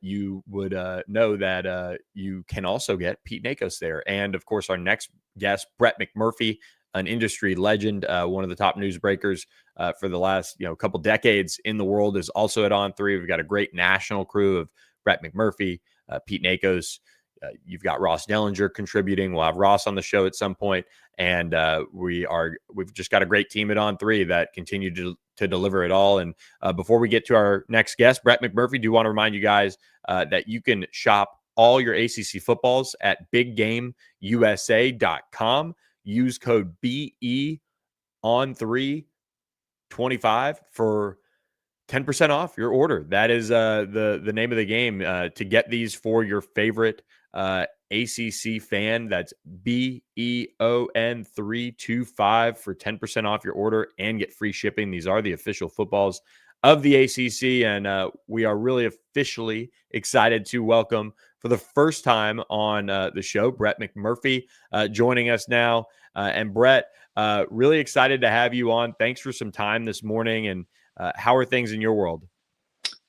You would know that you can also get Pete Nakos there. And, of course, our next guest, Brett McMurphy, an industry legend, one of the top newsbreakers for the last couple decades in the world, is also at On3. We've got a great national crew of Brett McMurphy, Pete Nakos. You've got Ross Dellinger contributing. We'll have Ross on the show at some point, and we've just got a great team at On3 that continue to deliver it all. And before we get to our next guest, Brett McMurphy, do want to remind you guys that you can shop all your ACC footballs at biggameusa.com. Use code BEON325 for 10% off your order. That is the name of the game to get these for your favorite ACC fan. That's BEON325 for 10% off your order and get free shipping. These are the official footballs of the ACC, and we are really officially excited to welcome, for the first time on the show, Brett McMurphy joining us now. And Brett, really excited to have you on. Thanks for some time this morning. And how are things in your world?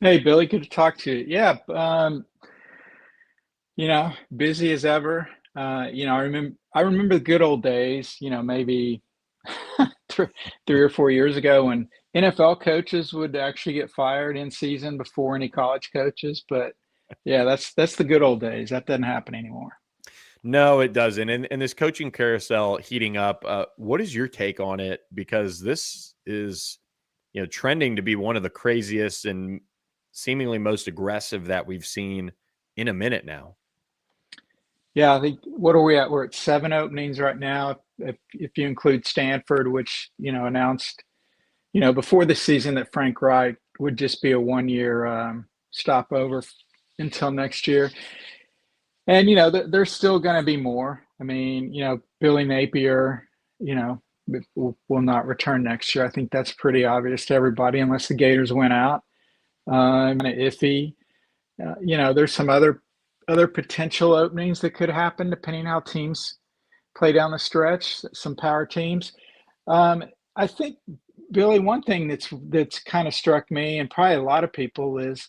Hey, Billy, good to talk to you. Yeah, busy as ever. I remember the good old days, maybe 3 or 4 years ago, when NFL coaches would actually get fired in season before any college coaches. But yeah, that's the good old days. That doesn't happen anymore. No, it doesn't. And this coaching carousel heating up, what is your take on it? Because this is, trending to be one of the craziest and seemingly most aggressive that we've seen in a minute now. Yeah, I think, what are we at? We're at 7 openings right now. If you include Stanford, which, announced, before the season that Frank Wright would just be a 1-year stopover until next year. And, there's still going to be more. I mean, Billy Napier, will not return next year. I think that's pretty obvious to everybody unless the Gators win out. Iffy. There's some other potential openings that could happen depending on how teams play down the stretch, some power teams. I think, Billy, one thing that's kind of struck me and probably a lot of people is,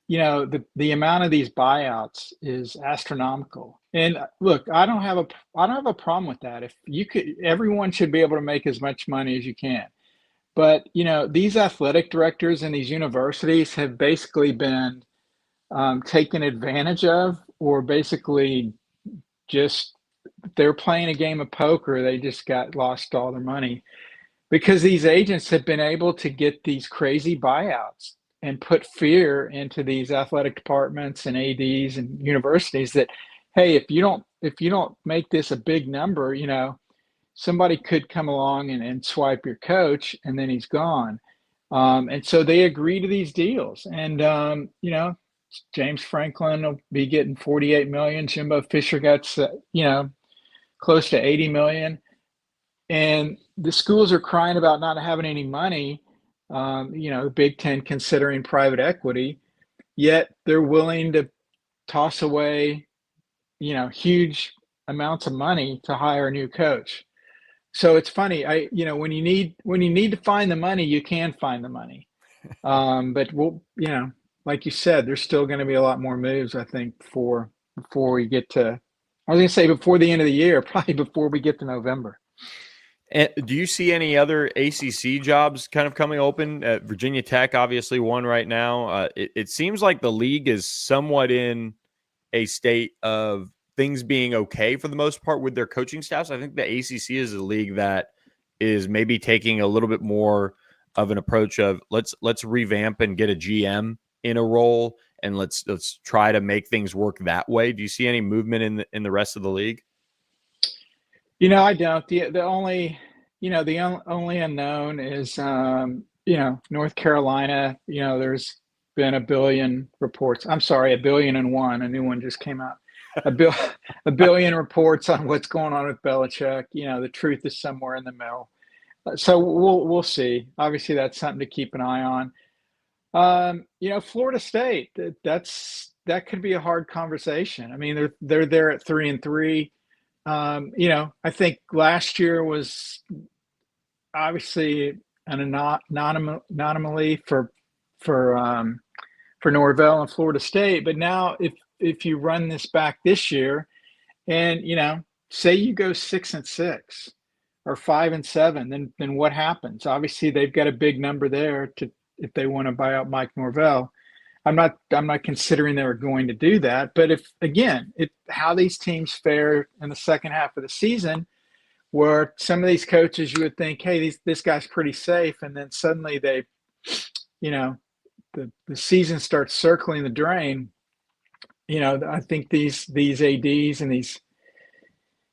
the amount of these buyouts is astronomical. And look, I don't have a problem with that. If you could, everyone should be able to make as much money as you can. But, these athletic directors in these universities have basically been taken advantage of, or basically just they're playing a game of poker. They just lost all their money because these agents have been able to get these crazy buyouts and put fear into these athletic departments and ADs and universities that, hey, if you don't make this a big number, somebody could come along and swipe your coach and then he's gone. And so they agree to these deals. And, James Franklin will be getting $48 million. Jimbo Fisher got, close to $80 million. And the schools are crying about not having any money. The Big Ten considering private equity, yet they're willing to toss away, huge amounts of money to hire a new coach. So it's funny. When you need to find the money, you can find the money. But like you said, there's still going to be a lot more moves, I think, before we get to, I was going to say before the end of the year, probably before we get to November. And do you see any other ACC jobs kind of coming open? Virginia Tech, obviously, one right now. It seems like the league is somewhat in a state of things being okay for the most part with their coaching staffs. I think the ACC is a league that is maybe taking a little bit more of an approach of let's revamp and get a GM in a role, and let's try to make things work that way. Do you see any movement in the rest of the league? I don't. The only unknown is North Carolina. There's been a billion reports. I'm sorry, 1,000,000,001. A new one just came out. A billion reports on what's going on with Belichick. The truth is somewhere in the middle. So we'll see. Obviously, that's something to keep an eye on. Florida State. That could be a hard conversation. I mean, they're there at 3-3. I think last year was obviously an anomaly for Norvell and Florida State. But now, if you run this back this year, and say you go 6-6 or 5-7, then what happens? Obviously, they've got a big number there if they want to buy out Mike Norvell. I'm not considering they were going to do that, but if how these teams fare in the second half of the season, where some of these coaches you would think, hey, this guy's pretty safe, and then suddenly they, the season starts circling the drain. I think these ADs and these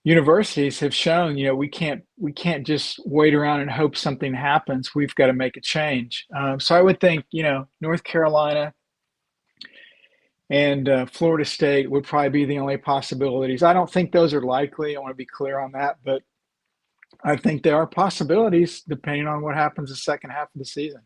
universities have shown, we can't just wait around and hope something happens. We've got to make a change. So I would think, North Carolina and Florida State would probably be the only possibilities. I don't think those are likely. I want to be clear on that, but I think there are possibilities depending on what happens the second half of the season.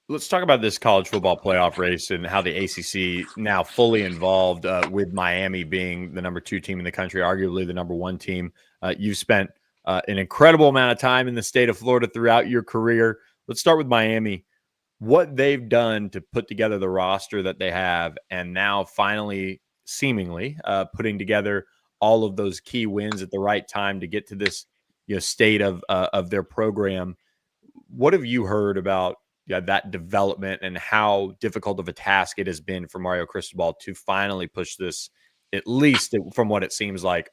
Let's talk about this college football playoff race and how the ACC now fully involved with Miami being the number 2 team in the country, arguably the number 1 team. You've spent an incredible amount of time in the state of Florida throughout your career. Let's start with Miami. What they've done to put together the roster that they have, and now finally, seemingly, putting together all of those key wins at the right time to get to this state of their program. What have you heard about that development and how difficult of a task it has been for Mario Cristobal to finally push this, at least from what it seems like,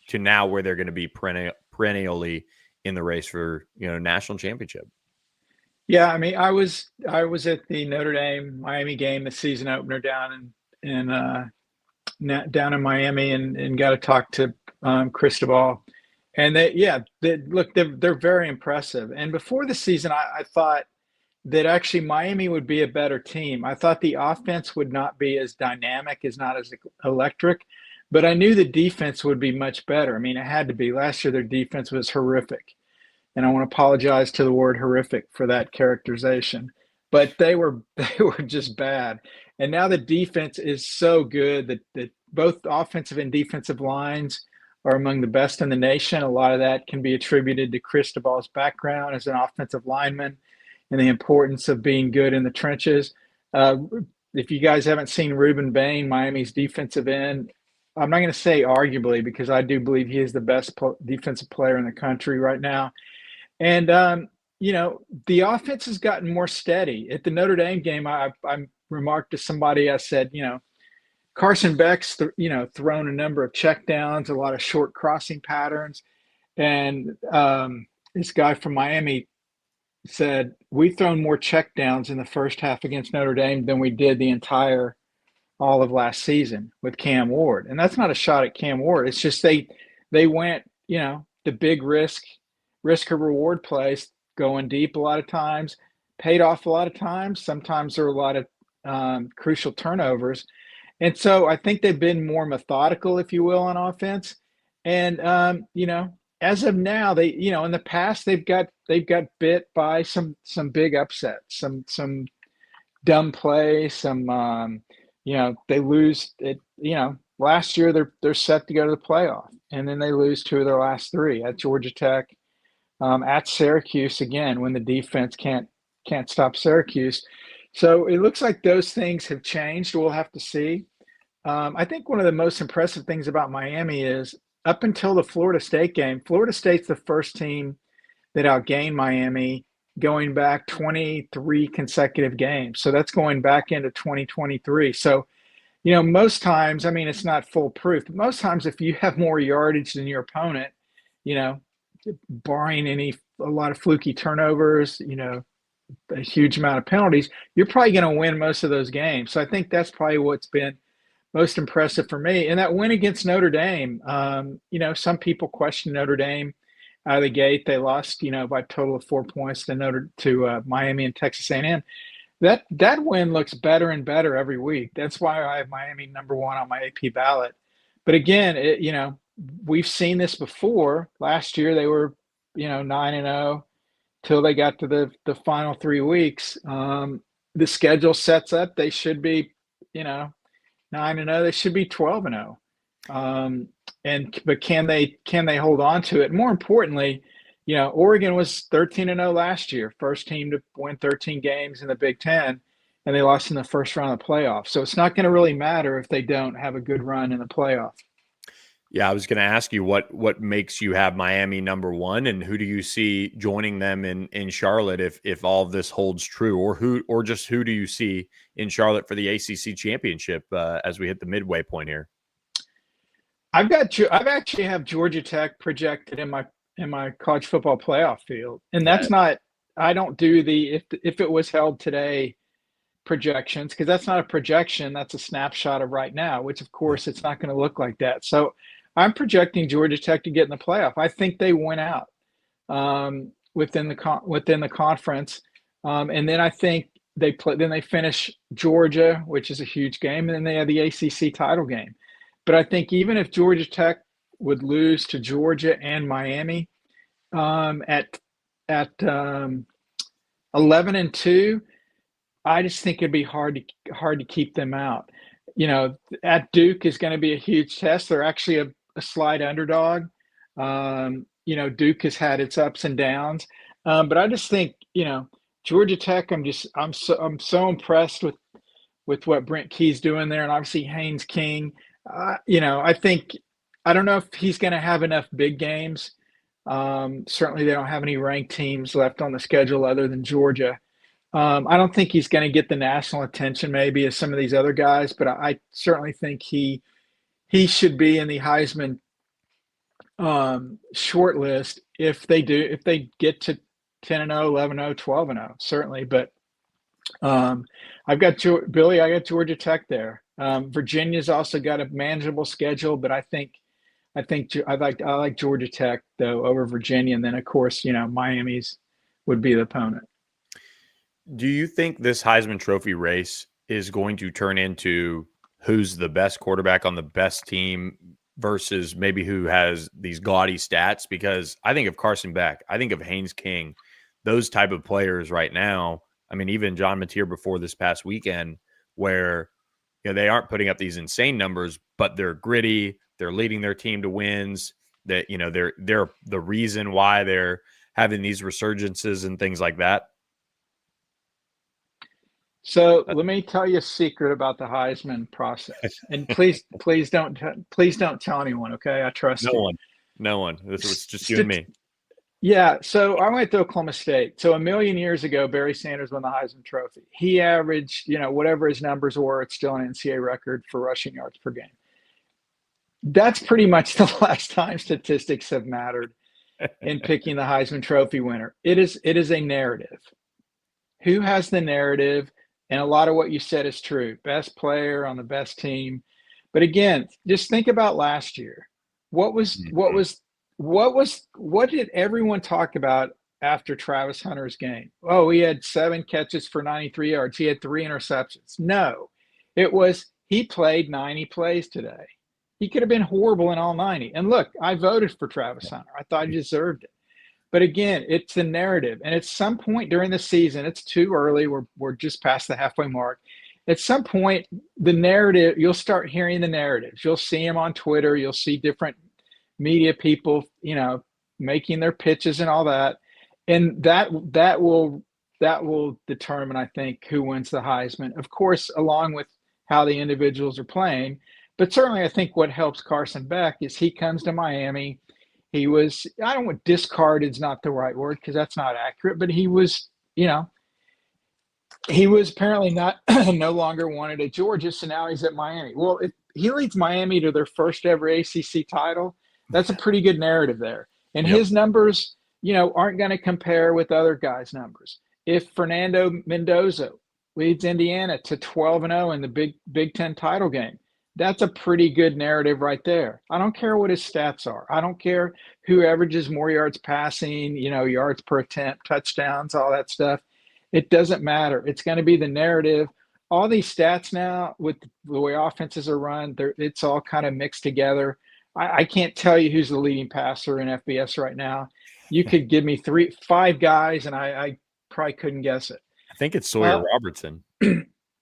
to now where they're going to be perennially in the race for national championship? Yeah, I mean, I was at the Notre Dame Miami game, the season opener down in Miami, and got to talk to Cristobal, and they're very impressive. And before the season, I thought, that actually Miami would be a better team. I thought the offense would not be as dynamic, not as electric, but I knew the defense would be much better. I mean, it had to be. Last year, their defense was horrific. And I want to apologize to the word horrific for that characterization. But they were just bad. And now the defense is so good that both offensive and defensive lines are among the best in the nation. A lot of that can be attributed to Cristobal's background as an offensive lineman and the importance of being good in the trenches. If you guys haven't seen Reuben Bain, Miami's defensive end, I'm not going to say arguably, because I do believe he is the best defensive player in the country right now. And, the offense has gotten more steady. At the Notre Dame game, I remarked to somebody, I said, Carson Beck's, thrown a number of checkdowns, a lot of short crossing patterns. And this guy from Miami said, we've thrown more checkdowns in the first half against Notre Dame than we did all of last season with Cam Ward. And that's not a shot at Cam Ward. It's just they went, the big risk or reward plays, going deep a lot of times, paid off a lot of times. Sometimes there are a lot of crucial turnovers. And so I think they've been more methodical, if you will, on offense. And, as of now, they, in the past, they've got bit by some big upsets, some dumb play, they lose it. Last year they're set to go to the playoff, and then they lose 2 of their last 3 at Georgia Tech, at Syracuse again when the defense can't stop Syracuse. So it looks like those things have changed. We'll have to see. I think one of the most impressive things about Miami is up until the Florida State game, Florida State's the first team that outgained Miami going back 23 consecutive games. So that's going back into 2023. So, most times, I mean, it's not foolproof, but most times if you have more yardage than your opponent, barring a lot of fluky turnovers, a huge amount of penalties, you're probably going to win most of those games. So I think that's probably what's been most impressive for me. And that win against Notre Dame, some people question Notre Dame out of the gate. They lost, by a total of 4 points to Miami and Texas A&M. That win looks better and better every week. That's why I have Miami number 1 on my AP ballot. But again, we've seen this before. Last year they were, 9-0 till they got to the final 3 weeks. The schedule sets up they should be, 9-0. They should be 12-0. But can they hold on to it? More importantly, Oregon was 13-0 last year, first team to win 13 games in the Big Ten, and they lost in the first round of the playoffs. So it's not going to really matter if they don't have a good run in the playoff. Yeah, I was going to ask you what makes you have Miami number 1, and who do you see joining them in Charlotte if all of this holds true, or who do you see in Charlotte for the ACC Championship as we hit the midway point here? I've actually have Georgia Tech projected in my college football playoff field, and that's not. I don't do the if it was held today projections, because that's not a projection. That's a snapshot of right now, which of course it's not going to look like that. So I'm projecting Georgia Tech to get in the playoff. I think they win out within the conference, and then I think they play. Then they finish Georgia, which is a huge game, and then they have the ACC title game. But I think even if Georgia Tech would lose to Georgia and Miami at 11-2, I just think it'd be hard to keep them out. At Duke is going to be a huge test. They're actually a slight underdog. Duke has had its ups and downs, but I just think Georgia Tech. I'm so impressed with what Brent Key's doing there, and obviously Haynes King. I don't know if he's going to have enough big games. Certainly, they don't have any ranked teams left on the schedule other than Georgia. I don't think he's going to get the national attention maybe as some of these other guys, but I certainly think he should be in the Heisman short list if they get to 10-0, 11-0, 12-0, certainly. But I've got Billy. I got Georgia Tech there. Virginia's also got a manageable schedule, but I like Georgia Tech though over Virginia, and then of course Miami's would be the opponent. Do you think this Heisman Trophy race is going to turn into who's the best quarterback on the best team versus maybe who has these gaudy stats? Because I think of Carson Beck, I think of Haynes King, those type of players right now. I mean, even John Mateer before this past weekend, where they aren't putting up these insane numbers, but they're gritty. They're leading their team to wins. That they're the reason why they're having these resurgences and things like that. So let me tell you a secret about the Heisman process, and please don't tell anyone. Okay, I trust you. No one. This was just you and me. Yeah. So I went to Oklahoma State. So a million years ago, Barry Sanders won the Heisman Trophy. He averaged, whatever his numbers were, it's still an NCAA record for rushing yards per game. That's pretty much the last time statistics have mattered in picking the Heisman Trophy winner. It is a narrative. Who has the narrative? And a lot of what you said is true. Best player on the best team. But again, just think about last year. What did everyone talk about after Travis Hunter's game? Oh, he had 7 catches for 93 yards. He had 3 interceptions. No, it was he played 90 plays today. He could have been horrible in all 90. And look, I voted for Travis Hunter. I thought he deserved it. But again, it's the narrative. And at some point during the season, it's too early. We're just past the halfway mark. At some point, the narrative, you'll start hearing the narratives. You'll see them on Twitter. You'll see different media people, making their pitches and all that. And that will determine, I think, who wins the Heisman. Of course, along with how the individuals are playing. But certainly I think what helps Carson Beck is he comes to Miami. He was, I don't want discarded is not the right word because that's not accurate, but he was, he was apparently not no longer wanted at Georgia, so now he's at Miami. Well, if he leads Miami to their first ever ACC title, that's a pretty good narrative there. And his numbers, aren't going to compare with other guys' numbers. If Fernando Mendoza leads Indiana to 12-0 in the Big Ten title game, that's a pretty good narrative right there. I don't care what his stats are. I don't care who averages more yards passing, yards per attempt, touchdowns, all that stuff. It doesn't matter. It's going to be the narrative. All these stats now, with the way offenses are run, it's all kind of mixed together. I can't tell you who's the leading passer in FBS right now. You could give me 5 guys, and I probably couldn't guess it. I think it's Sawyer Robertson.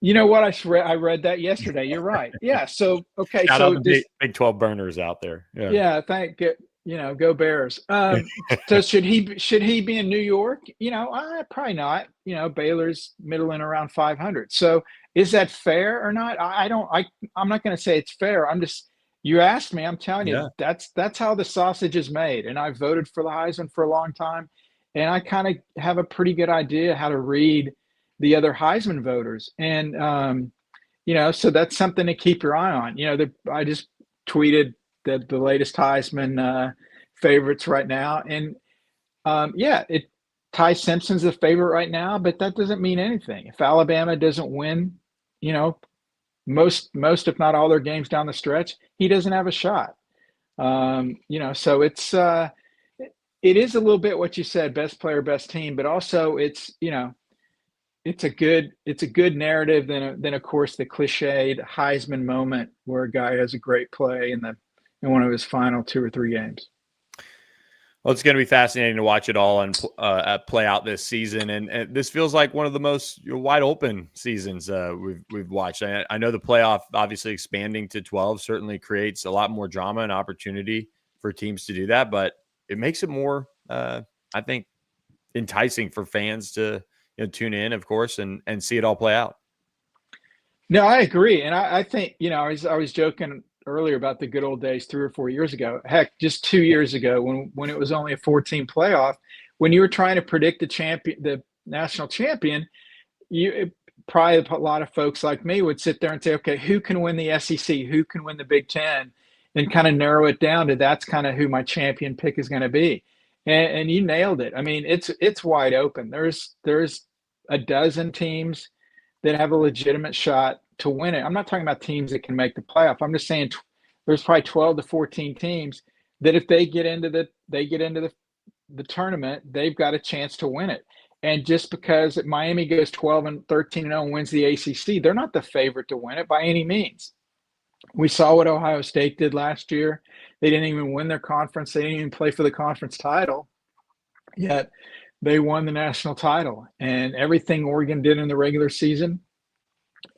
You know what? I read that yesterday. You're right. Yeah. So, okay. Shout out the Big 12 burners out there. Yeah. Go Bears. So should he be in New York? Probably not. Baylor's middling around 500. So is that fair or not? I'm not going to say it's fair. You asked me, I'm telling you, that's how the sausage is made. And I voted for the Heisman for a long time. And I kind of have a pretty good idea how to read the other Heisman voters. And, so that's something to keep your eye on. I just tweeted the latest Heisman favorites right now. And Ty Simpson's the favorite right now, but that doesn't mean anything. If Alabama doesn't win, most, if not all their games down the stretch, he doesn't have a shot. So it is a little bit what you said, best player, best team, but also it's a good narrative than of course the cliched Heisman moment where a guy has a great play in one of his final 2 or 3 games. Well, it's going to be fascinating to watch it all and play out this season. And this feels like one of the most wide open seasons we've watched. I know the playoff obviously expanding to 12 certainly creates a lot more drama and opportunity for teams to do that, but it makes it more, I think, enticing for fans to tune in, of course, and see it all play out. No, I agree. And I think, I was joking earlier about the good old days 3 or 4 years ago. Heck, just 2 years ago when it was only a 14 playoff, when you were trying to predict the national champion, probably a lot of folks like me would sit there and say, okay, who can win the SEC? Who can win the Big Ten? And kind of narrow it down to that's kind of who my champion pick is going to be. And you nailed it. I mean, it's wide open. There's a dozen teams that have a legitimate shot to win it. I'm not talking about teams that can make the playoff. I'm just saying there's probably 12 to 14 teams that if they get into the tournament, they've got a chance to win it. And just because Miami goes 12-13-0 and wins the ACC, they're not the favorite to win it by any means. We saw what Ohio State did last year. They didn't even win their conference. They didn't even play for the conference title, yet they won the national title. And everything Oregon did in the regular season,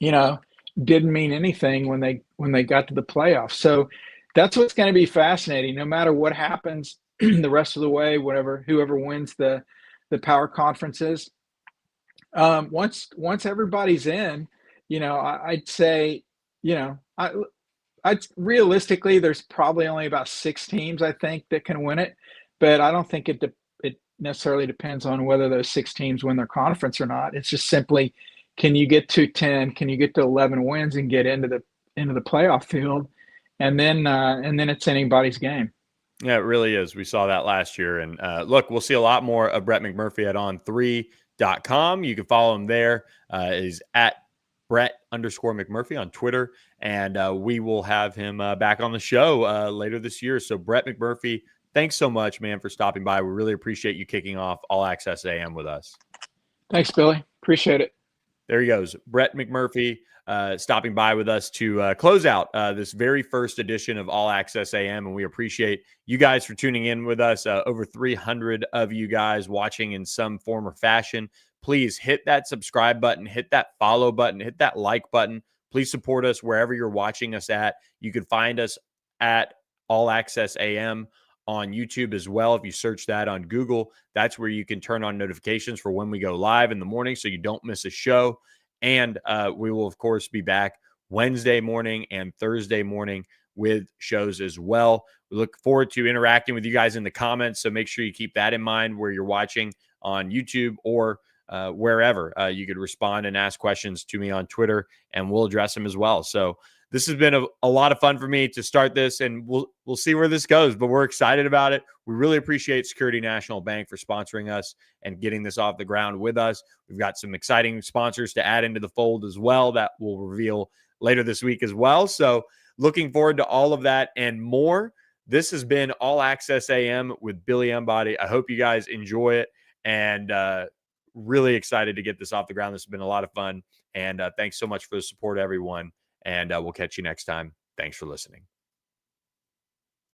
didn't mean anything when they got to the playoffs. So that's what's going to be fascinating. No matter what happens the rest of the way, whoever wins the power conferences, once everybody's in, I'd say, I'd realistically, there's probably only about 6 teams I think that can win it, but I don't think it necessarily depends on whether those 6 teams win their conference or not. It's just simply, can you get to 10? Can you get to 11 wins and get into the playoff field? And then it's anybody's game. Yeah, it really is. We saw that last year. And look, we'll see a lot more of Brett McMurphy at on3.com. You can follow him there. Is at Brett_McMurphy on Twitter. And we will have him back on the show later this year. So Brett McMurphy, thanks so much, man, for stopping by. We really appreciate you kicking off All Access AM with us. Thanks, Billy. Appreciate it. There he goes. Brett McMurphy stopping by with us to close out this very first edition of All Access AM. And we appreciate you guys for tuning in with us. Over 300 of you guys watching in some form or fashion. Please hit that subscribe button, hit that follow button, hit that like button. Please support us wherever you're watching us at. You can find us at All Access AM on YouTube as well. If you search that on Google, that's where you can turn on notifications for when we go live in the morning so you don't miss a show. And we will, of course, be back Wednesday morning and Thursday morning with shows as well. We look forward to interacting with you guys in the comments, so make sure you keep that in mind where you're watching on YouTube or wherever. You could respond and ask questions to me on Twitter, and we'll address them as well. So this has been a lot of fun for me to start this, and we'll see where this goes, but we're excited about it. We really appreciate Security National Bank for sponsoring us and getting this off the ground with us. We've got some exciting sponsors to add into the fold as well that we'll reveal later this week as well. So looking forward to all of that and more. This has been All Access AM with Billy Embody. I hope you guys enjoy it, and really excited to get this off the ground. This has been a lot of fun, and thanks so much for the support, everyone. And we'll catch you next time. Thanks for listening.